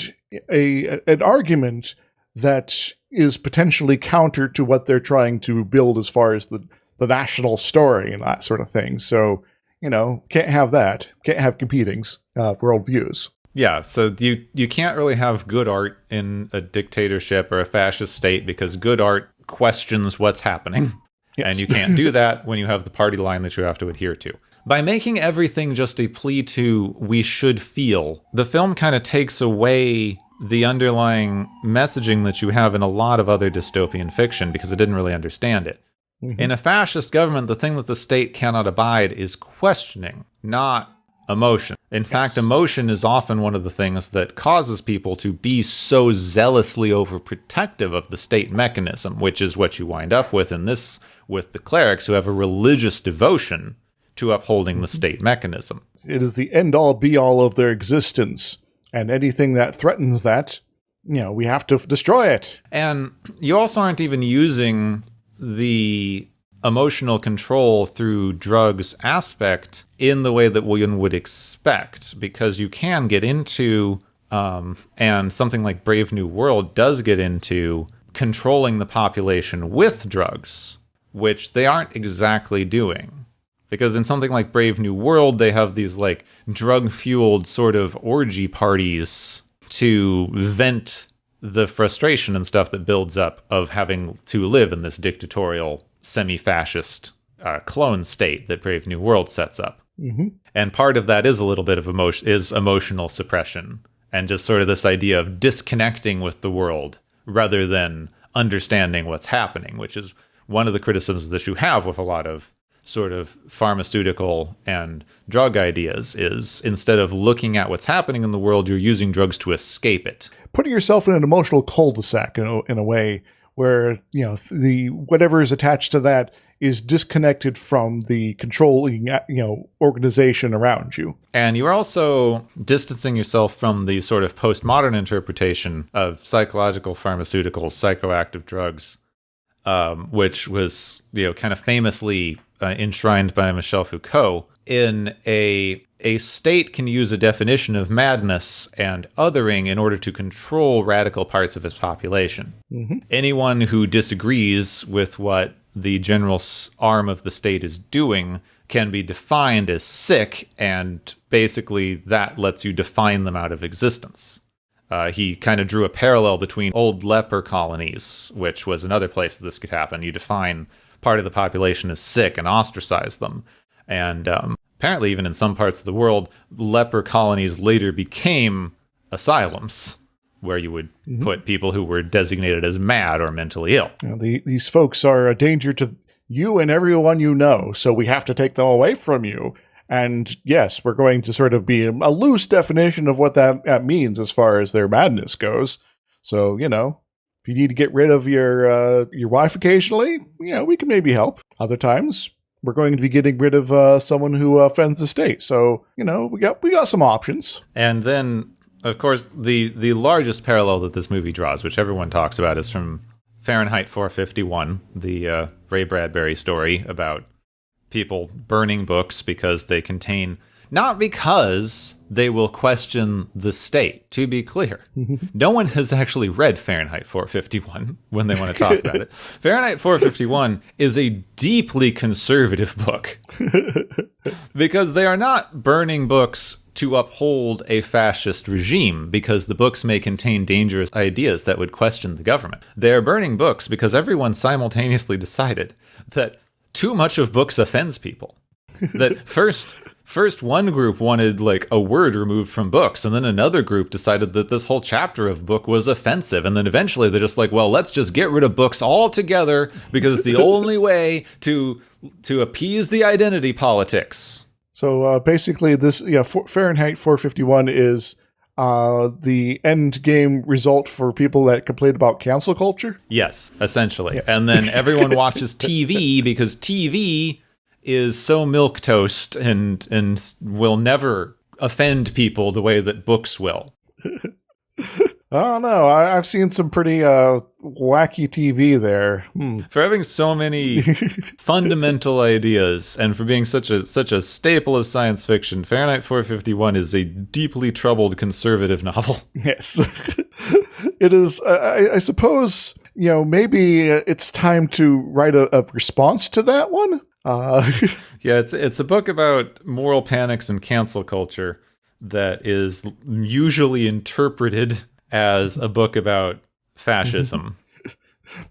an argument that is potentially counter to what they're trying to build as far as the national story and that sort of thing. So, can't have that. Can't have competing worldviews. Yeah, so you can't really have good art in a dictatorship or a fascist state because good art questions what's happening. Yes. And you can't do that when you have the party line that you have to adhere to. By making everything just a plea to we should feel, the film kind of takes away the underlying messaging that you have in a lot of other dystopian fiction because it didn't really understand it. Mm-hmm. In a fascist government, the thing that the state cannot abide is questioning, not emotion. In fact, emotion is often one of the things that causes people to be so zealously overprotective of the state mechanism, which is what you wind up with in this, with the clerics who have a religious devotion to upholding the state mechanism. It is the end-all, be-all of their existence, and anything that threatens that, we have to destroy it. And you also aren't even using the emotional control through drugs aspect in the way that one would expect, because you can get into, and something like Brave New World does get into, controlling the population with drugs, which they aren't exactly doing. Because in something like Brave New World, they have these like drug-fueled sort of orgy parties to vent the frustration and stuff that builds up of having to live in this dictatorial, semi-fascist clone state that Brave New World sets up. Mm-hmm. And part of that is a little bit of emotional suppression, and just sort of this idea of disconnecting with the world rather than understanding what's happening, which is one of the criticisms that you have with a lot of sort of pharmaceutical and drug ideas, is instead of looking at what's happening in the world, you're using drugs to escape it. Putting yourself in an emotional cul-de-sac in a way where, the whatever is attached to that is disconnected from the controlling, organization around you. And you're also distancing yourself from the sort of postmodern interpretation of psychological pharmaceuticals, psychoactive drugs, which was, kind of famously enshrined by Michel Foucault. In a state can use a definition of madness and othering in order to control radical parts of its population. Mm-hmm. Anyone who disagrees with what the general arm of the state is doing can be defined as sick, and basically that lets you define them out of existence. He kind of drew a parallel between old leper colonies, which was another place that this could happen. You define part of the population as sick and ostracize them. And apparently even in some parts of the world, leper colonies later became asylums, where you would put people who were designated as mad or mentally ill. These folks are a danger to you and everyone you know, so we have to take them away from you. And yes, we're going to sort of be a loose definition of what that means as far as their madness goes. So, if you need to get rid of your wife occasionally, we can maybe help. Other times, we're going to be getting rid of someone who offends the state. So, we got some options. And then, of course, the largest parallel that this movie draws, which everyone talks about, is from Fahrenheit 451, the Ray Bradbury story about people burning books because they contain, not because they will question the state, to be clear. No one has actually read Fahrenheit 451 when they want to talk about it. Fahrenheit 451 is a deeply conservative book because they are not burning books to uphold a fascist regime because the books may contain dangerous ideas that would question the government. They're burning books because everyone simultaneously decided that too much of books offends people. That first one group wanted like a word removed from books, and then another group decided that this whole chapter of book was offensive, and then eventually they're just like, well, let's just get rid of books altogether because it's the only way to appease the identity politics. So basically, this Fahrenheit 451 is the end game result for people that complain about cancel culture. Yes, essentially. Yes. And then everyone watches TV because TV is so milquetoast and will never offend people the way that books will. I don't know. I've seen some pretty wacky TV there. For having so many fundamental ideas and for being such a staple of science fiction, Fahrenheit 451 is a deeply troubled conservative novel. Yes. It is. I suppose, maybe it's time to write a response to that one. Yeah, it's a book about moral panics and cancel culture that is usually interpreted as a book about fascism.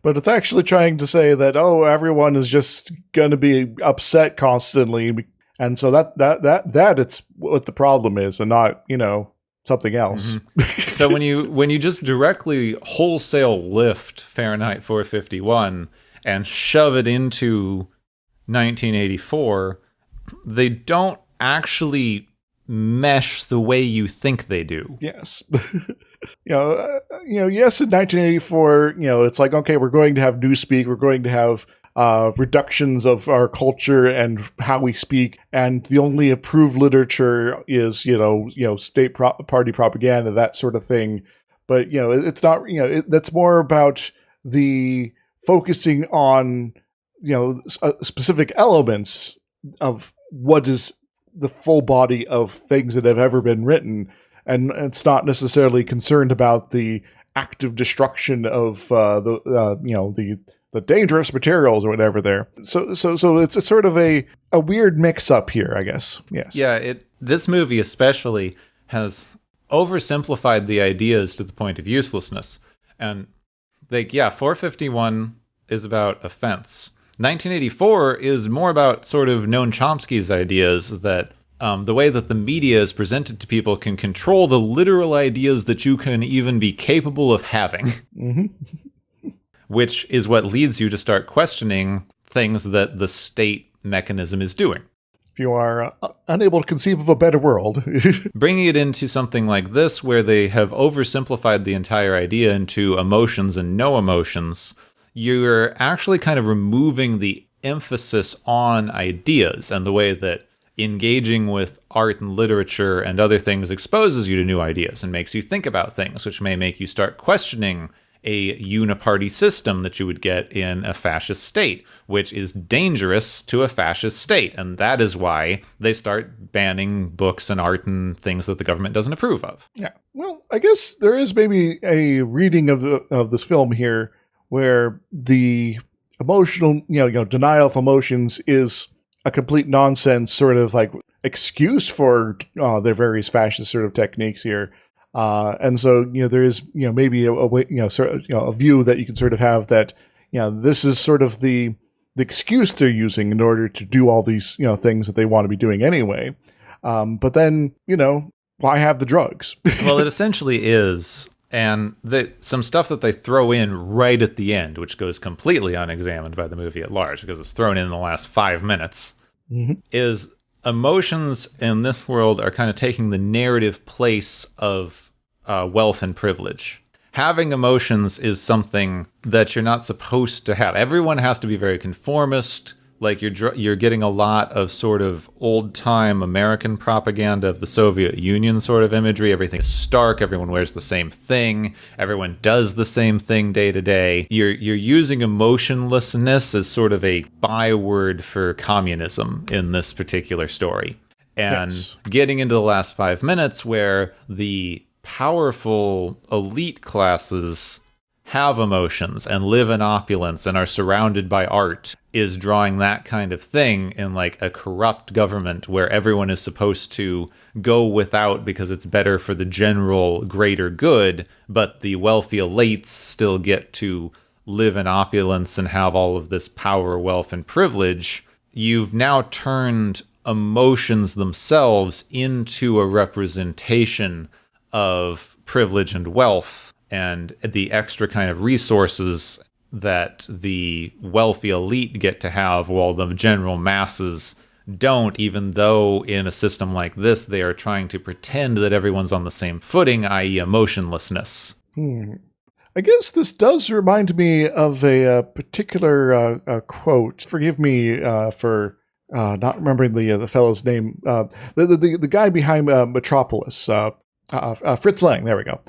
But it's actually trying to say that, everyone is just going to be upset constantly. And so that it's what the problem is and not, something else. Mm-hmm. So when you just directly wholesale lift Fahrenheit 451 and shove it into 1984, they don't actually mesh the way you think they do. Yes. Yes, in 1984, it's like, okay, we're going to have newspeak, we're going to have reductions of our culture and how we speak, and the only approved literature is, state party propaganda, that sort of thing. But, it's not, that's more about the focusing on, specific elements of what is the full body of things that have ever been written. And it's not necessarily concerned about the active destruction of the dangerous materials or whatever there. So it's a sort of a weird mix up here, I guess. Yes. Yeah. This movie especially has oversimplified the ideas to the point of uselessness. And 451 is about offense. 1984 is more about sort of Noam Chomsky's ideas that the way that the media is presented to people can control the literal ideas that you can even be capable of having. Which is what leads you to start questioning things that the state mechanism is doing. If you are unable to conceive of a better world. Bringing it into something like this, where they have oversimplified the entire idea into emotions and no emotions, you're actually kind of removing the emphasis on ideas, and the way that engaging with art and literature and other things exposes you to new ideas and makes you think about things, which may make you start questioning a uniparty system that you would get in a fascist state, which is dangerous to a fascist state. And that is why they start banning books and art and things that the government doesn't approve of. Yeah. Well, I guess there is maybe a reading of this film here where the emotional, denial of emotions is a complete nonsense sort of like excuse for their various fascist sort of techniques here. And so, there is, maybe a way, sort of, a view that you can sort of have that, this is sort of the excuse they're using in order to do all these, things that they want to be doing anyway. But then, why have the drugs? Well, it essentially is. And some stuff that they throw in right at the end, which goes completely unexamined by the movie at large because it's thrown in the last 5 minutes, is emotions in this world are kind of taking the narrative place of wealth and privilege. Having emotions is something that you're not supposed to have. Everyone has to be very conformist. Like you're getting a lot of sort of old-time American propaganda of the Soviet Union sort of imagery. Everything is stark. Everyone wears the same thing. Everyone does the same thing day to day. You're using emotionlessness as sort of a byword for communism in this particular story. And getting into the last 5 minutes where the powerful elite classes have emotions and live in opulence and are surrounded by art is drawing that kind of thing in like a corrupt government where everyone is supposed to go without because it's better for the general greater good, but the wealthy elites still get to live in opulence and have all of this power, wealth, and privilege. You've now turned emotions themselves into a representation of privilege and wealth, and the extra kind of resources that the wealthy elite get to have while the general masses don't, even though in a system like this they are trying to pretend that everyone's on the same footing, i.e. emotionlessness. I guess this does remind me of a particular quote. Forgive me for not remembering the fellow's name. The guy behind Metropolis, Fritz Lang, there we go.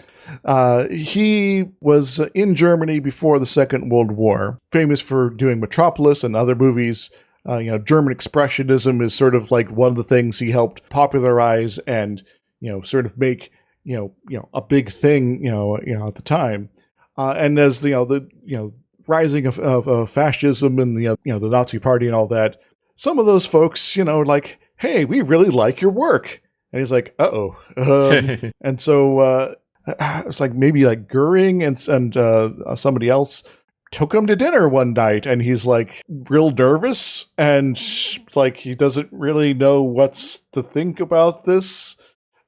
He was in Germany before the Second World War, famous for doing Metropolis and other movies. German Expressionism is sort of like one of the things he helped popularize and, sort of make, a big thing, at the time. And as, the rising of fascism and the Nazi Party and all that, some of those folks, like, hey, we really like your work. And he's like, uh-oh. And so it's like maybe like Goering and somebody else took him to dinner one night, and he's like real nervous, and like he doesn't really know what's to think about this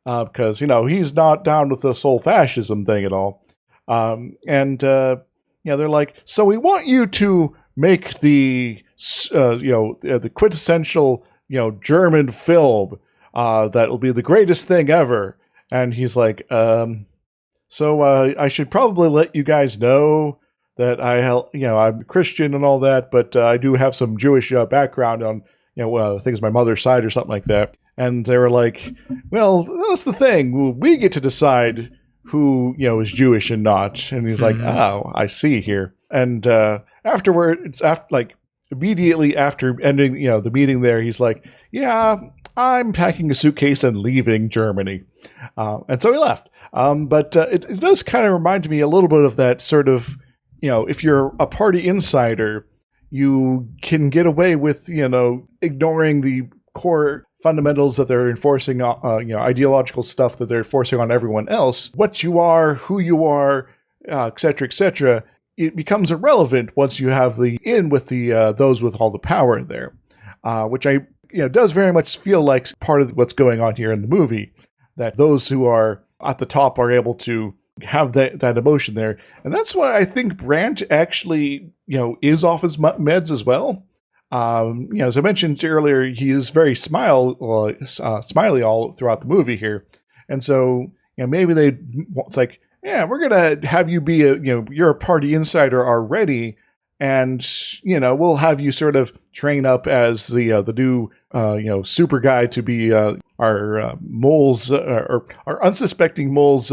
because, he's not down with this whole fascism thing at all. They're like, so we want you to make the quintessential, German film that will be the greatest thing ever. And he's like, so I should probably let you guys know that I'm Christian and all that, but I do have some Jewish background on, things my mother's side or something like that. And they were like, well, that's the thing. We get to decide who, is Jewish and not. And he's like, oh, I see here. And afterward, immediately after ending, the meeting there, he's like, yeah, I'm packing a suitcase and leaving Germany. And so he left. But it does kind of remind me a little bit of that sort of, if you're a party insider, you can get away with, ignoring the core fundamentals that they're enforcing, ideological stuff that they're enforcing on everyone else. What you are, who you are, et cetera, it becomes irrelevant once you have the in with the those with all the power there, which I does very much feel like part of what's going on here in the movie, that those who are at the top are able to have that emotion there. And that's why I think Brandt actually, is off his meds as well. As I mentioned earlier, he is very smiley all throughout the movie here. And so, maybe it's like, yeah, we're going to have you be you're a party insider already. And, we'll have you sort of train up as the new, super guy to be our mole's or our unsuspecting mole's,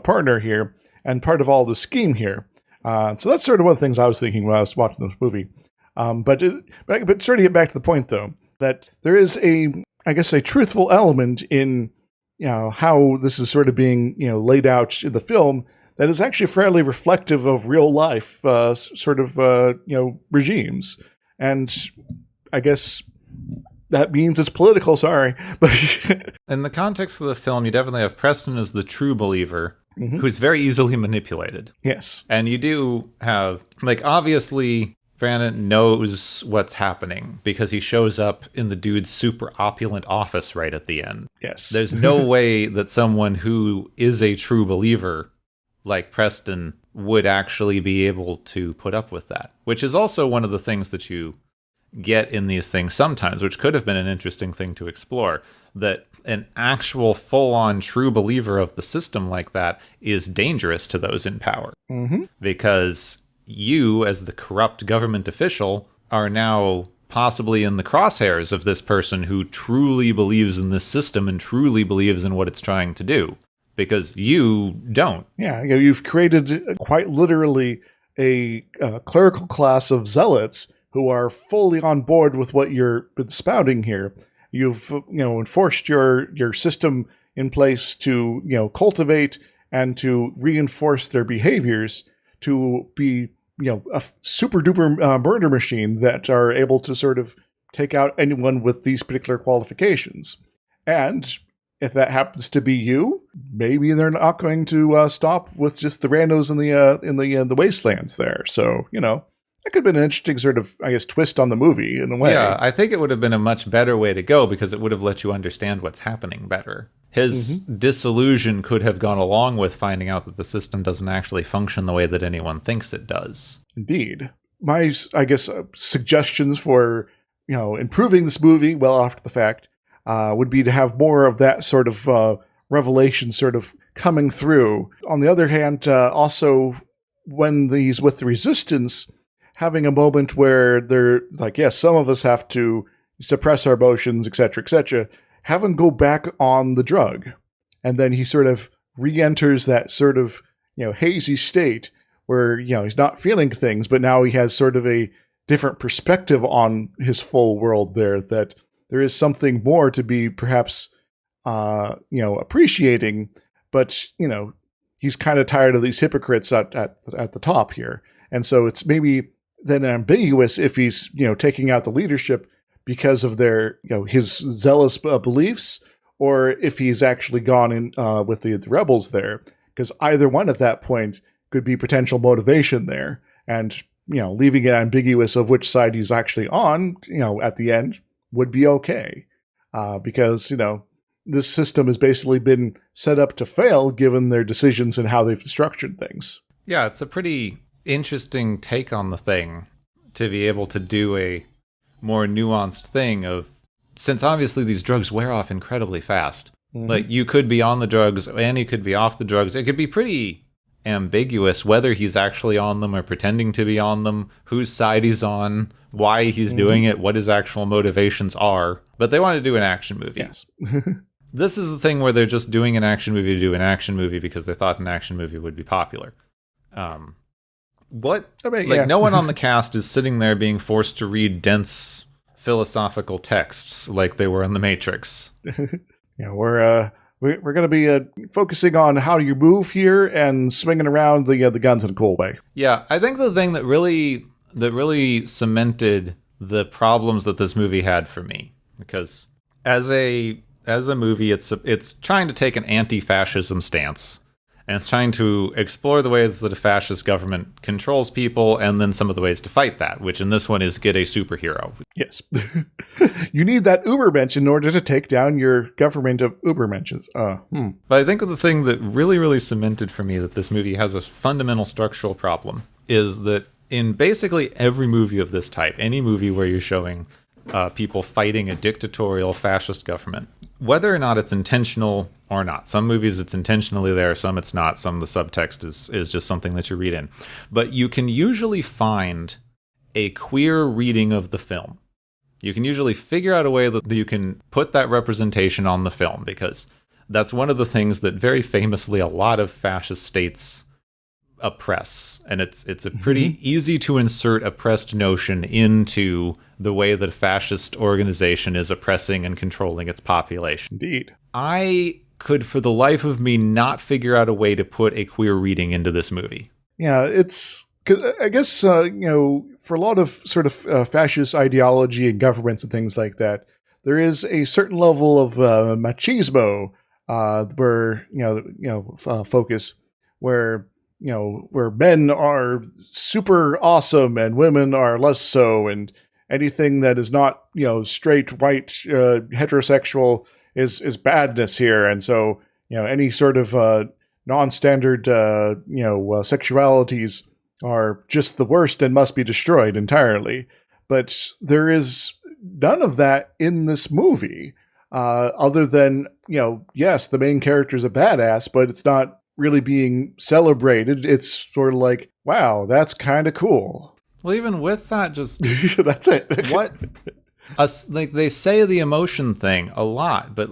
partner here and part of all the scheme here. So that's sort of one of the things I was thinking when I was watching this movie. But sort of get back to the point, though, that there is a truthful element in, how this is sort of being, laid out in the film that is actually fairly reflective of real life, regimes. And I guess that means it's political, sorry. In the context of the film, you definitely have Preston as the true believer, who's very easily manipulated. Yes. And you do have, obviously, Brandon knows what's happening because he shows up in the dude's super opulent office right at the end. Yes. There's no way that someone who is a true believer like Preston would actually be able to put up with that, which is also one of the things that you get in these things sometimes, which could have been an interesting thing to explore, that an actual full-on true believer of the system like that is dangerous to those in power. Because you, as the corrupt government official, are now possibly in the crosshairs of this person who truly believes in this system and truly believes in what it's trying to do. Because you don't. Yeah, you've created quite literally a clerical class of zealots who are fully on board with what you're spouting here. You've enforced your system in place to cultivate and to reinforce their behaviors to be a super duper murder machines that are able to sort of take out anyone with these particular qualifications. And if that happens to be you, maybe they're not going to stop with just the randos in the wastelands there. So that could have been an interesting sort of, twist on the movie in a way. Yeah, I think it would have been a much better way to go because it would have let you understand what's happening better. His disillusion could have gone along with finding out that the system doesn't actually function the way that anyone thinks it does. Indeed. My, suggestions for, improving this movie well after the fact would be to have more of that sort of revelation sort of coming through. On the other hand, also when these with the resistance, having a moment where they're like, yes, some of us have to suppress our emotions, etc., have him go back on the drug. And then he sort of re-enters that sort of, hazy state where, he's not feeling things, but now he has sort of a different perspective on his full world there, that there is something more to be perhaps, appreciating, but, he's kind of tired of these hypocrites at the top here. And so it's maybe then ambiguous if he's, taking out the leadership because of their, his zealous beliefs, or if he's actually gone in with the rebels there. Because either one at that point could be potential motivation there. And, leaving it ambiguous of which side he's actually on, at the end would be okay. Because, this system has basically been set up to fail given their decisions and how they've structured things. Yeah, it's a pretty interesting take on the thing to be able to do a more nuanced thing of, since obviously these drugs wear off incredibly fast. Like, you could be on the drugs and you could be off the drugs. It could be pretty ambiguous whether he's actually on them or pretending to be on them, whose side he's on, why he's doing it, what his actual motivations are. But they want to do an action movie. Yes. This is the thing where they're just doing an action movie to do an action movie because they thought an action movie would be popular. No one on the cast is sitting there being forced to read dense philosophical texts like they were in The Matrix. Yeah, we're going to be focusing on how you move here and swinging around the guns in a cool way. Yeah, I think the thing that really cemented the problems that this movie had for me, because as a movie, it's trying to take an anti-fascism stance, And it's trying to explore the ways that a fascist government controls people, and then some of the ways to fight that, which in this one is get a superhero. Yes. You need that Ubermensch in order to take down your government of Ubermenches. But I think the thing that really, really cemented for me that this movie has a fundamental structural problem is that in basically every movie of this type, any movie where you're showing people fighting a dictatorial fascist government, whether or not it's intentional or not. Some movies it's intentionally there, some it's not, some the subtext is just something that you read in. But you can usually find a queer reading of the film. You can usually figure out a way that you can put that representation on the film, because that's one of the things that very famously a lot of fascist states oppress. And it's a pretty easy to insert oppressed notion into the way that a fascist organization is oppressing and controlling its population. Indeed. I could, for the life of me, not figure out a way to put a queer reading into this movie. Yeah, it's... Cause I guess, for a lot of sort of fascist ideology and governments and things like that, there is a certain level of machismo focus where men are super awesome and women are less so, and anything that is not, straight, white, heterosexual is badness here. And so, any sort of non-standard, sexualities are just the worst and must be destroyed entirely. But there is none of that in this movie, other than, yes, the main character is a badass, but it's not really being celebrated. It's sort of like, wow, that's kind of cool. Well, even with that, just that's it. What they say the emotion thing a lot, but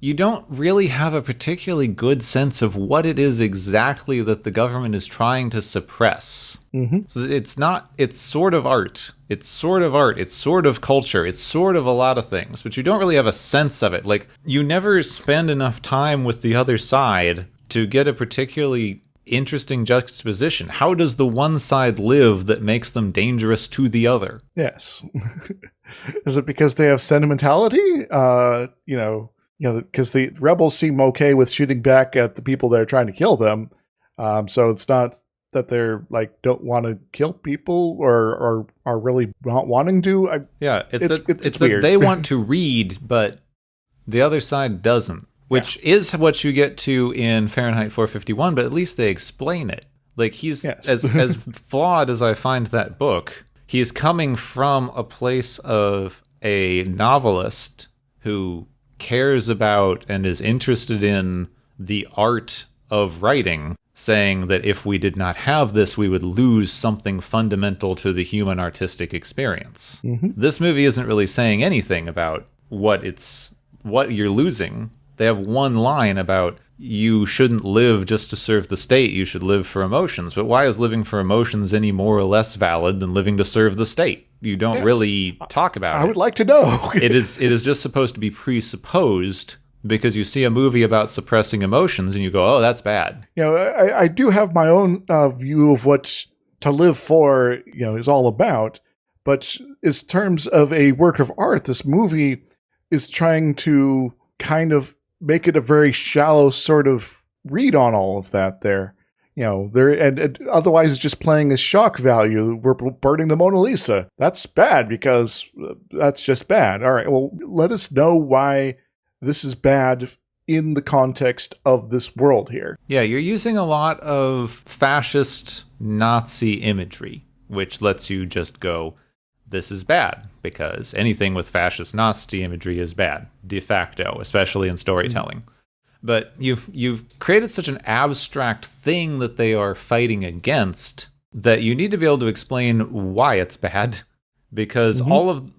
you don't really have a particularly good sense of what it is exactly that the government is trying to suppress. So it's sort of art. It's sort of culture. It's sort of a lot of things, but you don't really have a sense of it. You never spend enough time with the other side to get a particularly interesting juxtaposition. How does the one side live that makes them dangerous to the other? Yes. Is it because they have sentimentality? Because the rebels seem okay with shooting back at the people that are trying to kill them. So it's not that they're don't want to kill people or are really not wanting to. It's weird. That they want to read, but the other side doesn't. Which is what you get to in Fahrenheit 451, but at least they explain it. He's as flawed as I find that book, he is coming from a place of a novelist who cares about and is interested in the art of writing, saying that if we did not have this, we would lose something fundamental to the human artistic experience. This movie isn't really saying anything about what you're losing. They have one line about you shouldn't live just to serve the state, you should live for emotions. But why is living for emotions any more or less valid than living to serve the state? You don't really talk about it. I would like to know. It is just supposed to be presupposed because you see a movie about suppressing emotions and you go, oh, that's bad. I do have my own view of what to live for, is all about. But in terms of a work of art, this movie is trying to kind of make it a very shallow sort of read on all of that there. And otherwise it's just playing as shock value. We're burning the Mona Lisa. That's bad because that's just bad. All right, well, let us know why this is bad in the context of this world here. Yeah, you're using a lot of fascist Nazi imagery, which lets you just go, this is bad, because anything with fascist Nazi imagery is bad, de facto, especially in storytelling. But you've created such an abstract thing that they are fighting against that you need to be able to explain why it's bad, because all of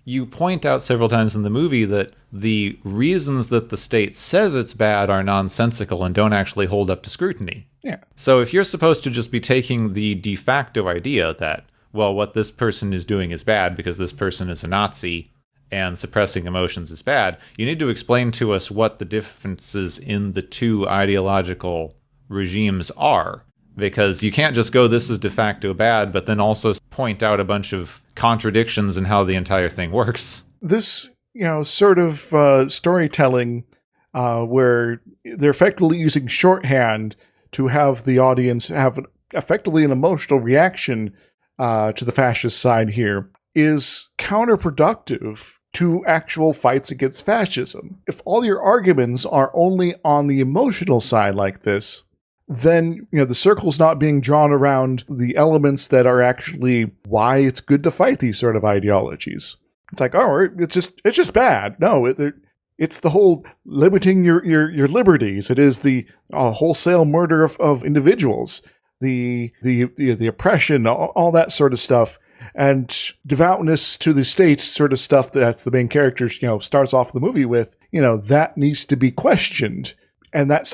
you point out several times in the movie that the reasons that the state says it's bad are nonsensical and don't actually hold up to scrutiny. Yeah. So if you're supposed to just be taking the de facto idea that, well, what this person is doing is bad because this person is a Nazi and suppressing emotions is bad, you need to explain to us what the differences in the two ideological regimes are. Because you can't just go, this is de facto bad, but then also point out a bunch of contradictions in how the entire thing works. This, sort of storytelling where they're effectively using shorthand to have the audience have effectively an emotional reaction to the fascist side here is counterproductive to actual fights against fascism. If all your arguments are only on the emotional side like this, then the circle's not being drawn around the elements that are actually why it's good to fight these sort of ideologies. It's like, oh, it's just bad. No, it's the whole limiting your liberties. It is the wholesale murder of individuals, the oppression, all that sort of stuff. And devoutness to the state sort of stuff that's the main character, starts off the movie with, that needs to be questioned. And that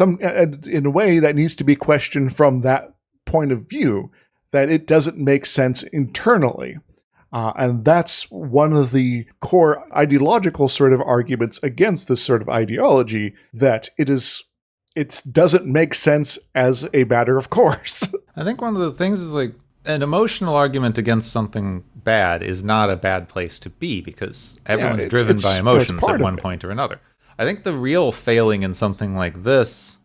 in a way that needs to be questioned from that point of view, that it doesn't make sense internally. And that's one of the core ideological sort of arguments against this sort of ideology, that it doesn't make sense as a matter of course. I think one of the things is like, an emotional argument against something bad is not a bad place to be, because everyone's driven by emotions at one point or another. I think the real failing in something like this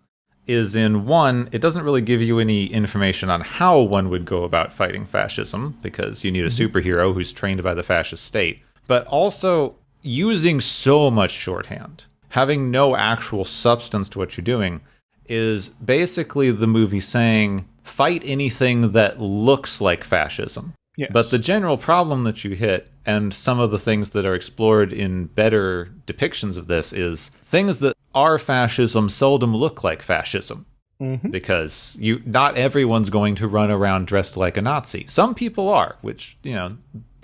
is in one, it doesn't really give you any information on how one would go about fighting fascism, because you need a superhero who's trained by the fascist state, but also using so much shorthand, having no actual substance to what you're doing, is basically the movie saying, fight anything that looks like fascism. Yes. But the general problem that you hit, and some of the things that are explored in better depictions of this, is things that are fascism seldom look like fascism. Because not everyone's going to run around dressed like a Nazi. Some people are, which,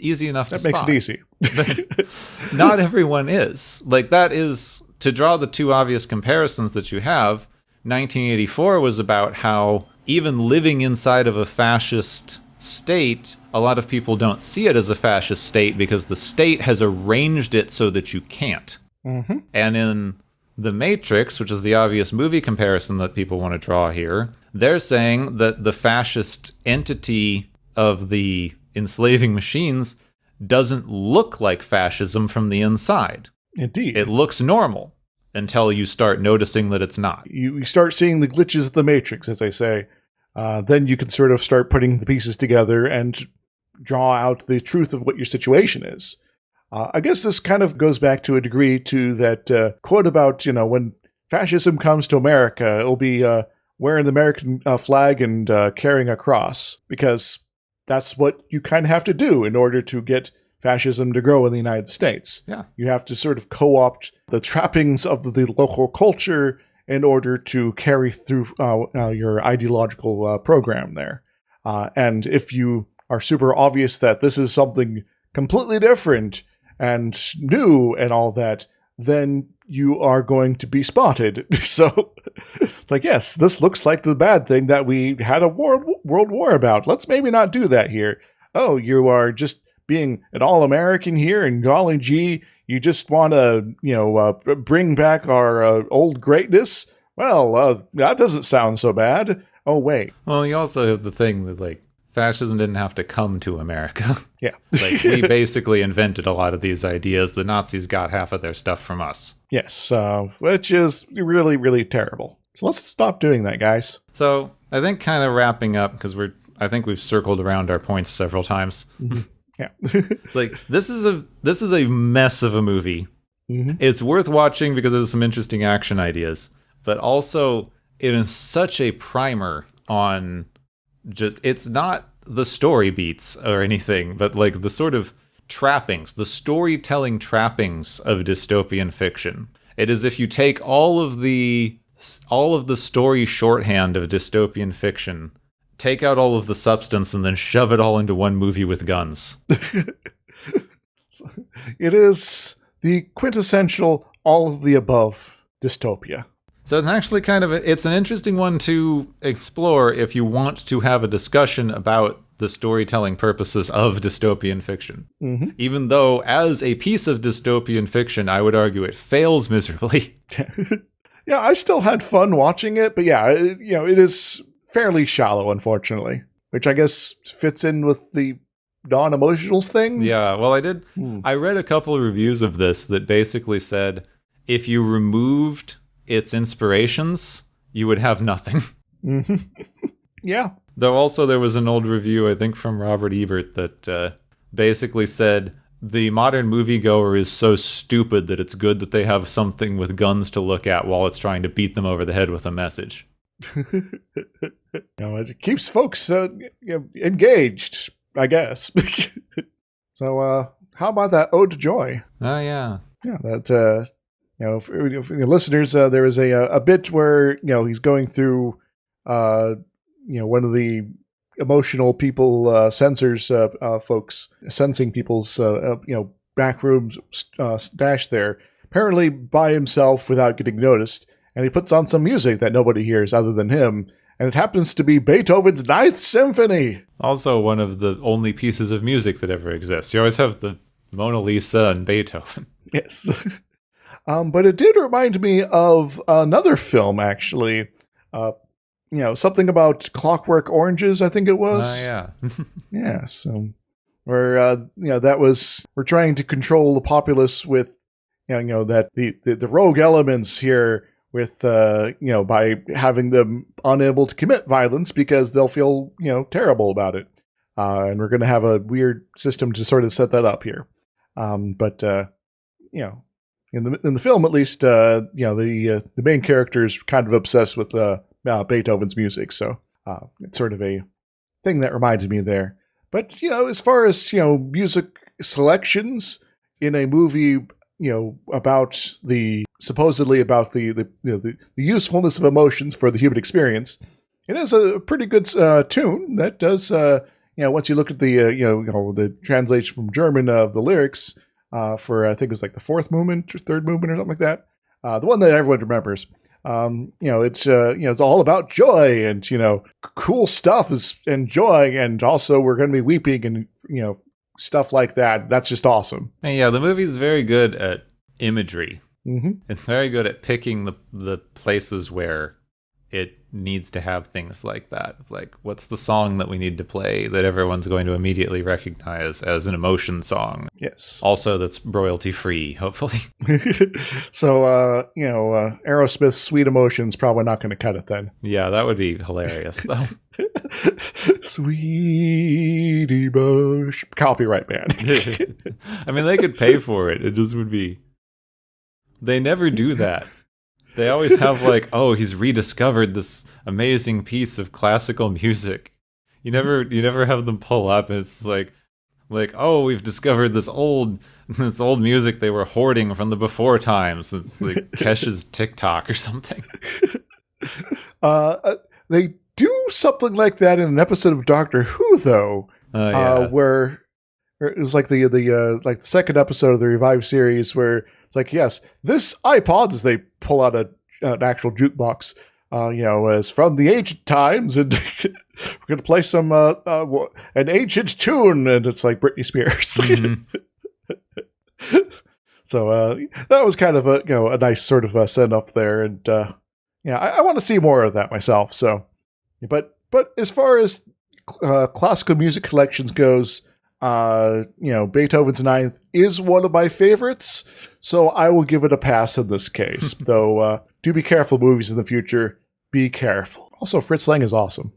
easy enough to spot. That makes it easy. Not everyone is. Like, that is, to draw the two obvious comparisons that you have, 1984 was about how even living inside of a fascist state, a lot of people don't see it as a fascist state because the state has arranged it so that you can't. And in The Matrix, which is the obvious movie comparison that people want to draw here, they're saying that the fascist entity of the enslaving machines doesn't look like fascism from the inside. Indeed. It looks normal until you start noticing that it's not. You start seeing the glitches of the Matrix, as they say. Then you can sort of start putting the pieces together and draw out the truth of what your situation is. I guess this kind of goes back to a degree to that quote about, when fascism comes to America, it'll be wearing the American flag and carrying a cross, because that's what you kind of have to do in order to get fascism to grow in the United States. Yeah. You have to sort of co-opt the trappings of the local culture in order to carry through your ideological program there. And if you are super obvious that this is something completely different and new and all that, then you are going to be spotted. So it's like, yes, this looks like the bad thing that we had a world war about. Let's maybe not do that here. Oh, you are just being an all-American here, and golly gee, you just want to, bring back our old greatness? Well, that doesn't sound so bad. Oh, wait. Well, you also have the thing that, like, fascism didn't have to come to America. Yeah. Like, we basically invented a lot of these ideas. The Nazis got half of their stuff from us. Yes, which is really, really terrible. So let's stop doing that, guys. So I think kind of wrapping up, because I think we've circled around our points several times. Yeah. It's like, this is a mess of a movie. It's worth watching because there's some interesting action ideas, but also it is such a primer on just, it's not the story beats or anything, but like the sort of trappings, the storytelling trappings of dystopian fiction. It is if you take all of the story shorthand of dystopian fiction, take out all of the substance, and then shove it all into one movie with guns. It is the quintessential all of the above dystopia. So it's actually it's an interesting one to explore if you want to have a discussion about the storytelling purposes of dystopian fiction. Even though, as a piece of dystopian fiction, I would argue it fails miserably. Yeah, I still had fun watching it, but yeah, it is fairly shallow, unfortunately, which I guess fits in with the non-emotionals thing. Yeah, well, I read a couple of reviews of this that basically said if you removed its inspirations, you would have nothing. Hmm. Yeah. Though also there was an old review, I think from Robert Ebert, that basically said the modern moviegoer is so stupid that it's good that they have something with guns to look at while it's trying to beat them over the head with a message. It keeps folks engaged, I guess. So, how about that Ode to Joy? Oh, yeah. Yeah, that, for the listeners, there is a bit where, he's going through, one of the emotional people, sensors, folks, sensing people's, back rooms stash there, apparently by himself without getting noticed. And he puts on some music that nobody hears other than him. And it happens to be Beethoven's Ninth Symphony. Also one of the only pieces of music that ever exists. You always have the Mona Lisa and Beethoven. Yes. But it did remind me of another film, actually. Something about Clockwork Oranges, I think it was. Yeah. Yes. Where, that was, we're trying to control the populace with, that the rogue elements here with, by having them unable to commit violence because they'll feel, terrible about it. And we're going to have a weird system to sort of set that up here. But in the film, at least, the main character is kind of obsessed with Beethoven's music. So it's sort of a thing that reminded me there. But, as far as, music selections in a movie, supposedly about the usefulness of emotions for the human experience, it is a pretty good tune that does, once you look at the, the translation from German of the lyrics for, I think it was like the fourth movement or third movement or something like that, the one that everyone remembers. It's all about joy and, cool stuff and joy. And also we're going to be weeping and, stuff like that. That's just awesome. And yeah, the movie's very good at imagery. Mm-hmm. It's very good at picking the places where it needs to have things like that. Like, what's the song that we need to play that everyone's going to immediately recognize as an emotion song? Yes. Also, that's royalty free, hopefully. So, Aerosmith's Sweet Emotion's probably not going to cut it then. Yeah, that would be hilarious, though. Sweet Emotion. Copyright band. I mean, they could pay for it. It just would be... They never do that. They always have like, oh, he's rediscovered this amazing piece of classical music. You never have them pull up and it's like, oh, we've discovered this old music they were hoarding from the before times. It's like Kesh's TikTok or something. They do something like that in an episode of Doctor Who, though, where it was like the second episode of the revived series where it's like, yes, this iPod, as they pull out an actual jukebox, is from the ancient times, and we're going to play some an ancient tune, and it's like Britney Spears. Mm-hmm. So that was kind of a nice sort of send up there, and I want to see more of that myself. So, but as far as classical music collections goes, Beethoven's Ninth is one of my favorites, so I will give it a pass in this case. Though, do be careful, movies in the future. Be careful. Also, Fritz Lang is awesome.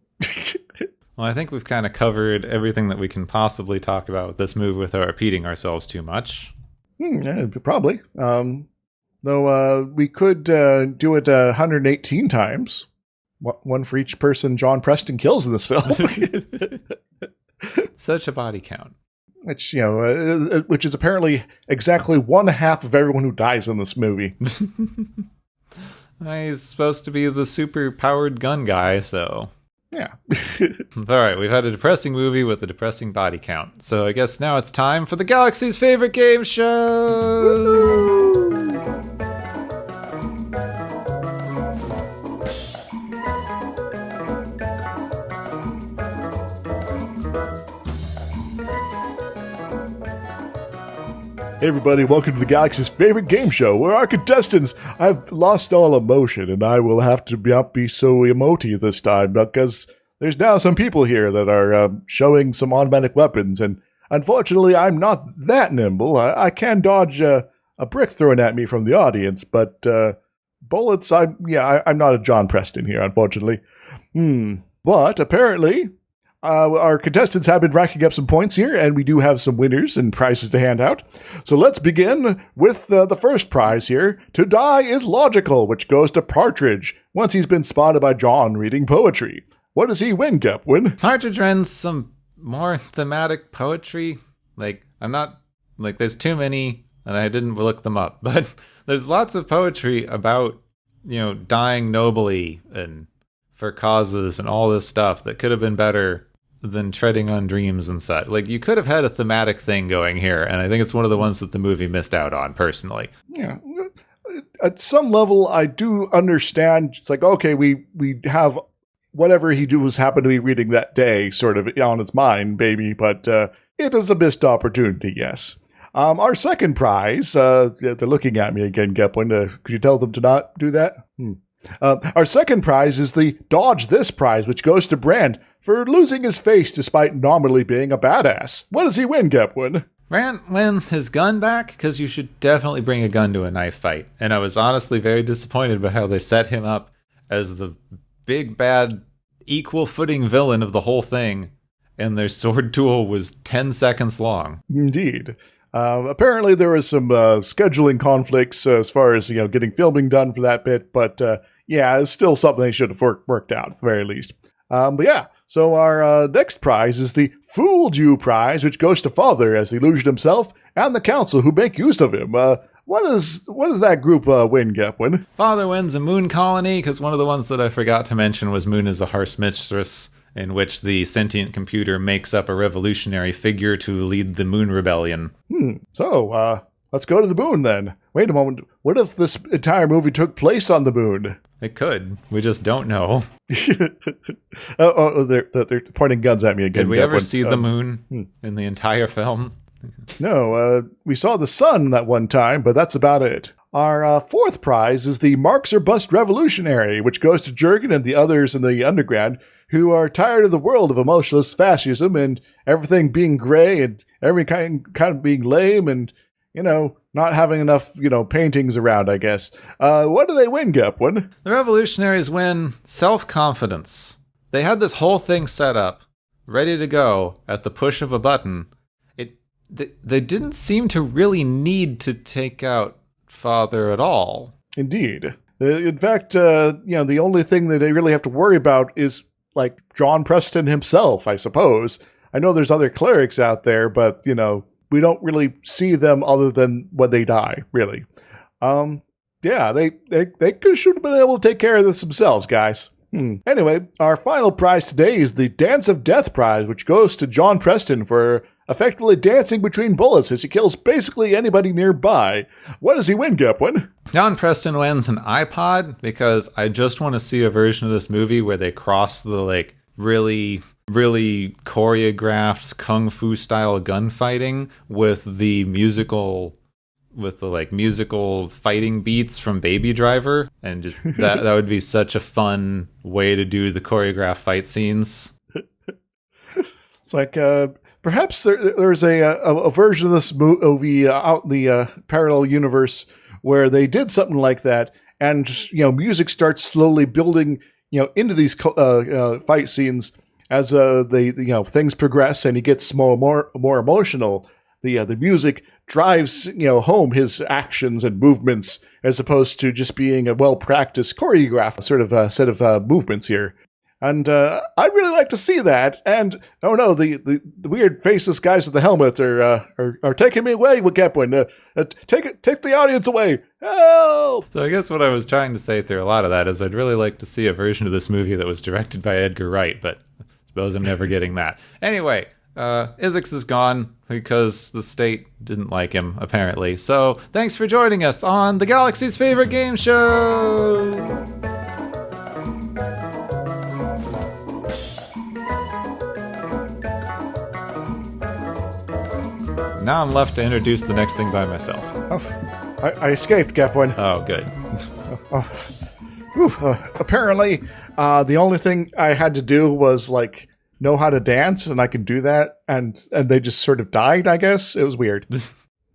Well, I think we've kind of covered everything that we can possibly talk about with this movie without repeating ourselves too much. Yeah, probably. Though we could do it 118 times. One for each person John Preston kills in this film. Such a body count. Which is apparently exactly 1/2 of everyone who dies in this movie. He's supposed to be the super powered gun guy, so... Yeah. Alright, we've had a depressing movie with a depressing body count. So I guess now it's time for the Galaxy's favorite game show! Woo-hoo! Hey everybody, welcome to the Galaxy's favorite game show, where our contestants have lost all emotion, and I will have to not be so emoty this time, because there's now some people here that are showing some automatic weapons, and unfortunately I'm not that nimble. I can dodge a brick thrown at me from the audience, but bullets, I'm not a John Preston here, unfortunately. But apparently, our contestants have been racking up some points here, and we do have some winners and prizes to hand out. So let's begin with the first prize here. To Die is Logical, which goes to Partridge, once he's been spotted by John reading poetry. What does he win, Gepwin? Partridge runs some more thematic poetry. There's too many, and I didn't look them up, but there's lots of poetry about, dying nobly and for causes and all this stuff that could have been better than treading on dreams and such. You could have had a thematic thing going here, and I think it's one of the ones that the movie missed out on, personally. Yeah. At some level, I do understand. It's okay, we have whatever he was happened to be reading that day sort of on his mind, baby, but it is a missed opportunity, yes. Our second prize, they're looking at me again, Gepwin. Could you tell them to not do that? Our second prize is the Dodge This prize, which goes to Brand for losing his face despite nominally being a badass. What does he win, Gepwin? Brand wins his gun back, because you should definitely bring a gun to a knife fight. And I was honestly very disappointed by how they set him up as the big bad equal footing villain of the whole thing, and their sword duel was 10 seconds long. Indeed. Apparently there was some scheduling conflicts as far as getting filming done for that bit, but it's still something they should have worked out at the very least. So our next prize is the Fooled You prize, which goes to Father as the illusion himself and the council who make use of him. What does that group win, Gepwin? Father wins a moon colony, because one of the ones that I forgot to mention was Moon is a Harsh Mistress, in which the sentient computer makes up a revolutionary figure to lead the Moon Rebellion. So, let's go to the moon then. Wait a moment. What if this entire movie took place on the moon? It could. We just don't know. They're pointing guns at me again. Did we ever see the moon in the entire film? No, we saw the sun that one time, but that's about it. Our fourth prize is the Marx or Bust Revolutionary, which goes to Jurgen and the others in the underground who are tired of the world of emotionless fascism and everything being gray and every kind of being lame and, not having enough, paintings around, I guess. What do they win, Gepwin? The revolutionaries win self-confidence. They had this whole thing set up, ready to go at the push of a button. They didn't seem to really need to take out Father at all. Indeed. In fact, the only thing that they really have to worry about is, John Preston himself, I suppose. I know there's other clerics out there, but, we don't really see them other than when they die, really. They should have been able to take care of this themselves, guys. Anyway, our final prize today is the Dance of Death prize, which goes to John Preston for effectively dancing between bullets as he kills basically anybody nearby. What does he win, Gepwin? John Preston wins an iPod, because I just want to see a version of this movie where they cross the, really, really choreographed kung fu style gunfighting with the musical fighting beats from Baby Driver, and just that would be such a fun way to do the choreographed fight scenes. It's perhaps there's a version of this movie out in the parallel universe where they did something like that, and music starts slowly building into these fight scenes as things progress, and he gets more emotional. The music drives home his actions and movements as opposed to just being a well-practiced choreographed sort of set of movements here. And I'd really like to see that. And oh no, the weird faceless guys with the helmets are taking me away with Gepwin. Take the audience away. Help! So I guess what I was trying to say through a lot of that is I'd really like to see a version of this movie that was directed by Edgar Wright, but I suppose I'm never getting that. Anyway, Isaacs is gone because the state didn't like him, apparently. So thanks for joining us on the Galaxy's Favorite Game Show! Now I'm left to introduce the next thing by myself. Oh, I escaped, Gepwin. Oh, good. Apparently, the only thing I had to do was, know how to dance, and I could do that, and they just sort of died, I guess. It was weird.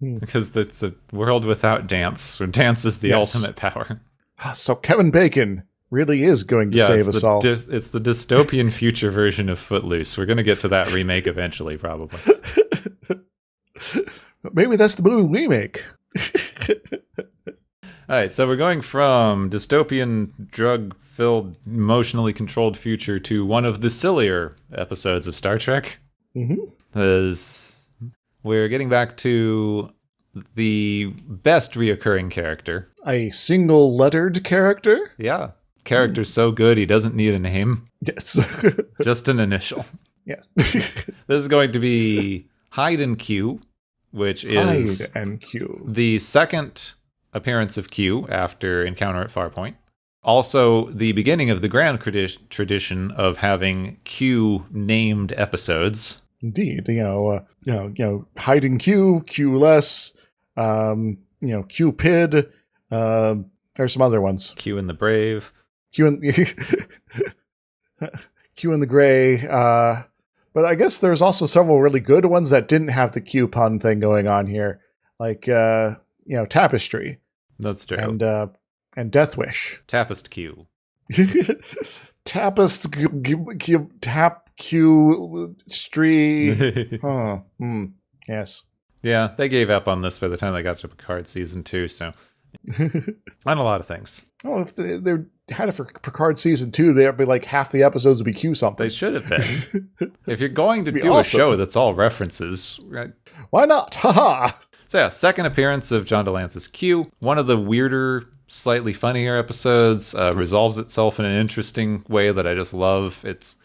Because it's a world without dance, where dance is the ultimate power. So Kevin Bacon, really is going to save us all. It's the dystopian future version of Footloose. We're going to get to that remake eventually, probably. Maybe that's the movie we make. All right, so we're going from dystopian, drug-filled, emotionally controlled future to one of the sillier episodes of Star Trek. Because we're getting back to the best reoccurring character. A single-lettered character? Yeah. Character's so good he doesn't need a name. Yes. Just an initial. Yes. This is going to be Hyde and Q, which is Hyde and Q. The second appearance of Q after Encounter at Farpoint. Also, the beginning of the grand tradition of having Q named episodes. Indeed, Hyde and Q, Q-less, Cupid. There's some other ones. Q and the Brave. Q and Q and the Gray. But I guess there's also several really good ones that didn't have the Q pun thing going on here, like Tapestry. That's true. And Death Wish. Tapest Q. Tapest Tap Q Stree. Yes. Yeah, they gave up on this by the time they got to Picard season 2, so on a lot of things. Well, if they had it for Picard season 2, they'd be like half the episodes would be Q something. They should have been. If you're going to do awesome. a show that's all references, right? Why not? Haha. So yeah, second appearance of John DeLance's Q. One of the weirder, slightly funnier episodes. Resolves itself in an interesting way that I just love. It's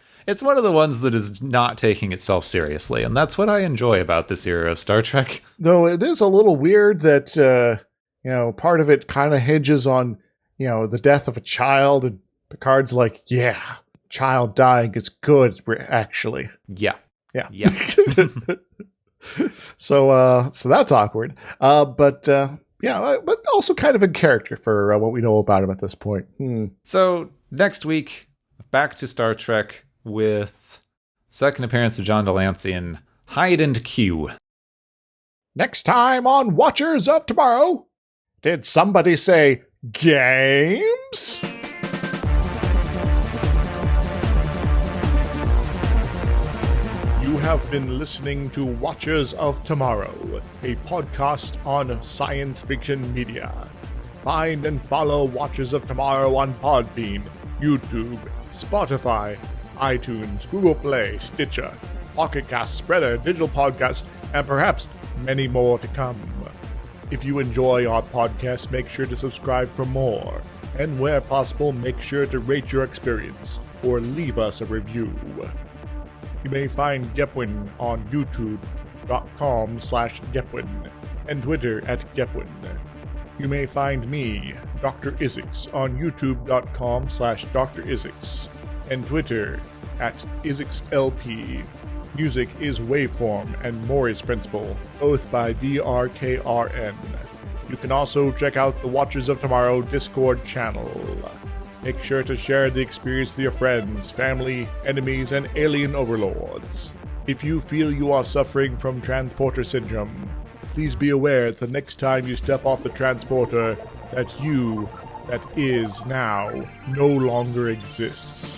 one of the ones that is not taking itself seriously, and that's what I enjoy about this era of Star Trek. Though it is a little weird that part of it kind of hinges on the death of a child, and Picard's like, yeah, child dying is good, actually. Yeah. So that's awkward. But also kind of in character for what we know about him at this point. So next week, back to Star Trek with second appearance of John DeLance in Hyde and Q. Next time on Watchers of Tomorrow, did somebody say games? You have been listening to Watchers of Tomorrow, a podcast on science fiction media. Find and follow Watchers of Tomorrow on Podbean, YouTube, Spotify, iTunes, Google Play, Stitcher, Pocket Cast, Spreader, Digital Podcast, and perhaps many more to come. If you enjoy our podcast, make sure to subscribe for more. And where possible, make sure to rate your experience or leave us a review. You may find Gepwin on youtube.com/Gepwin and Twitter @Gepwin. You may find me, Dr. Isix, on youtube.com/Dr. Isix and Twitter @IsixLP. Music is Waveform and Mori's Principle, both by DRKRN. You can also check out the Watchers of Tomorrow Discord channel. Make sure to share the experience with your friends, family, enemies, and alien overlords. If you feel you are suffering from transporter syndrome, please be aware that the next time you step off the transporter, that you, that is now, no longer exists.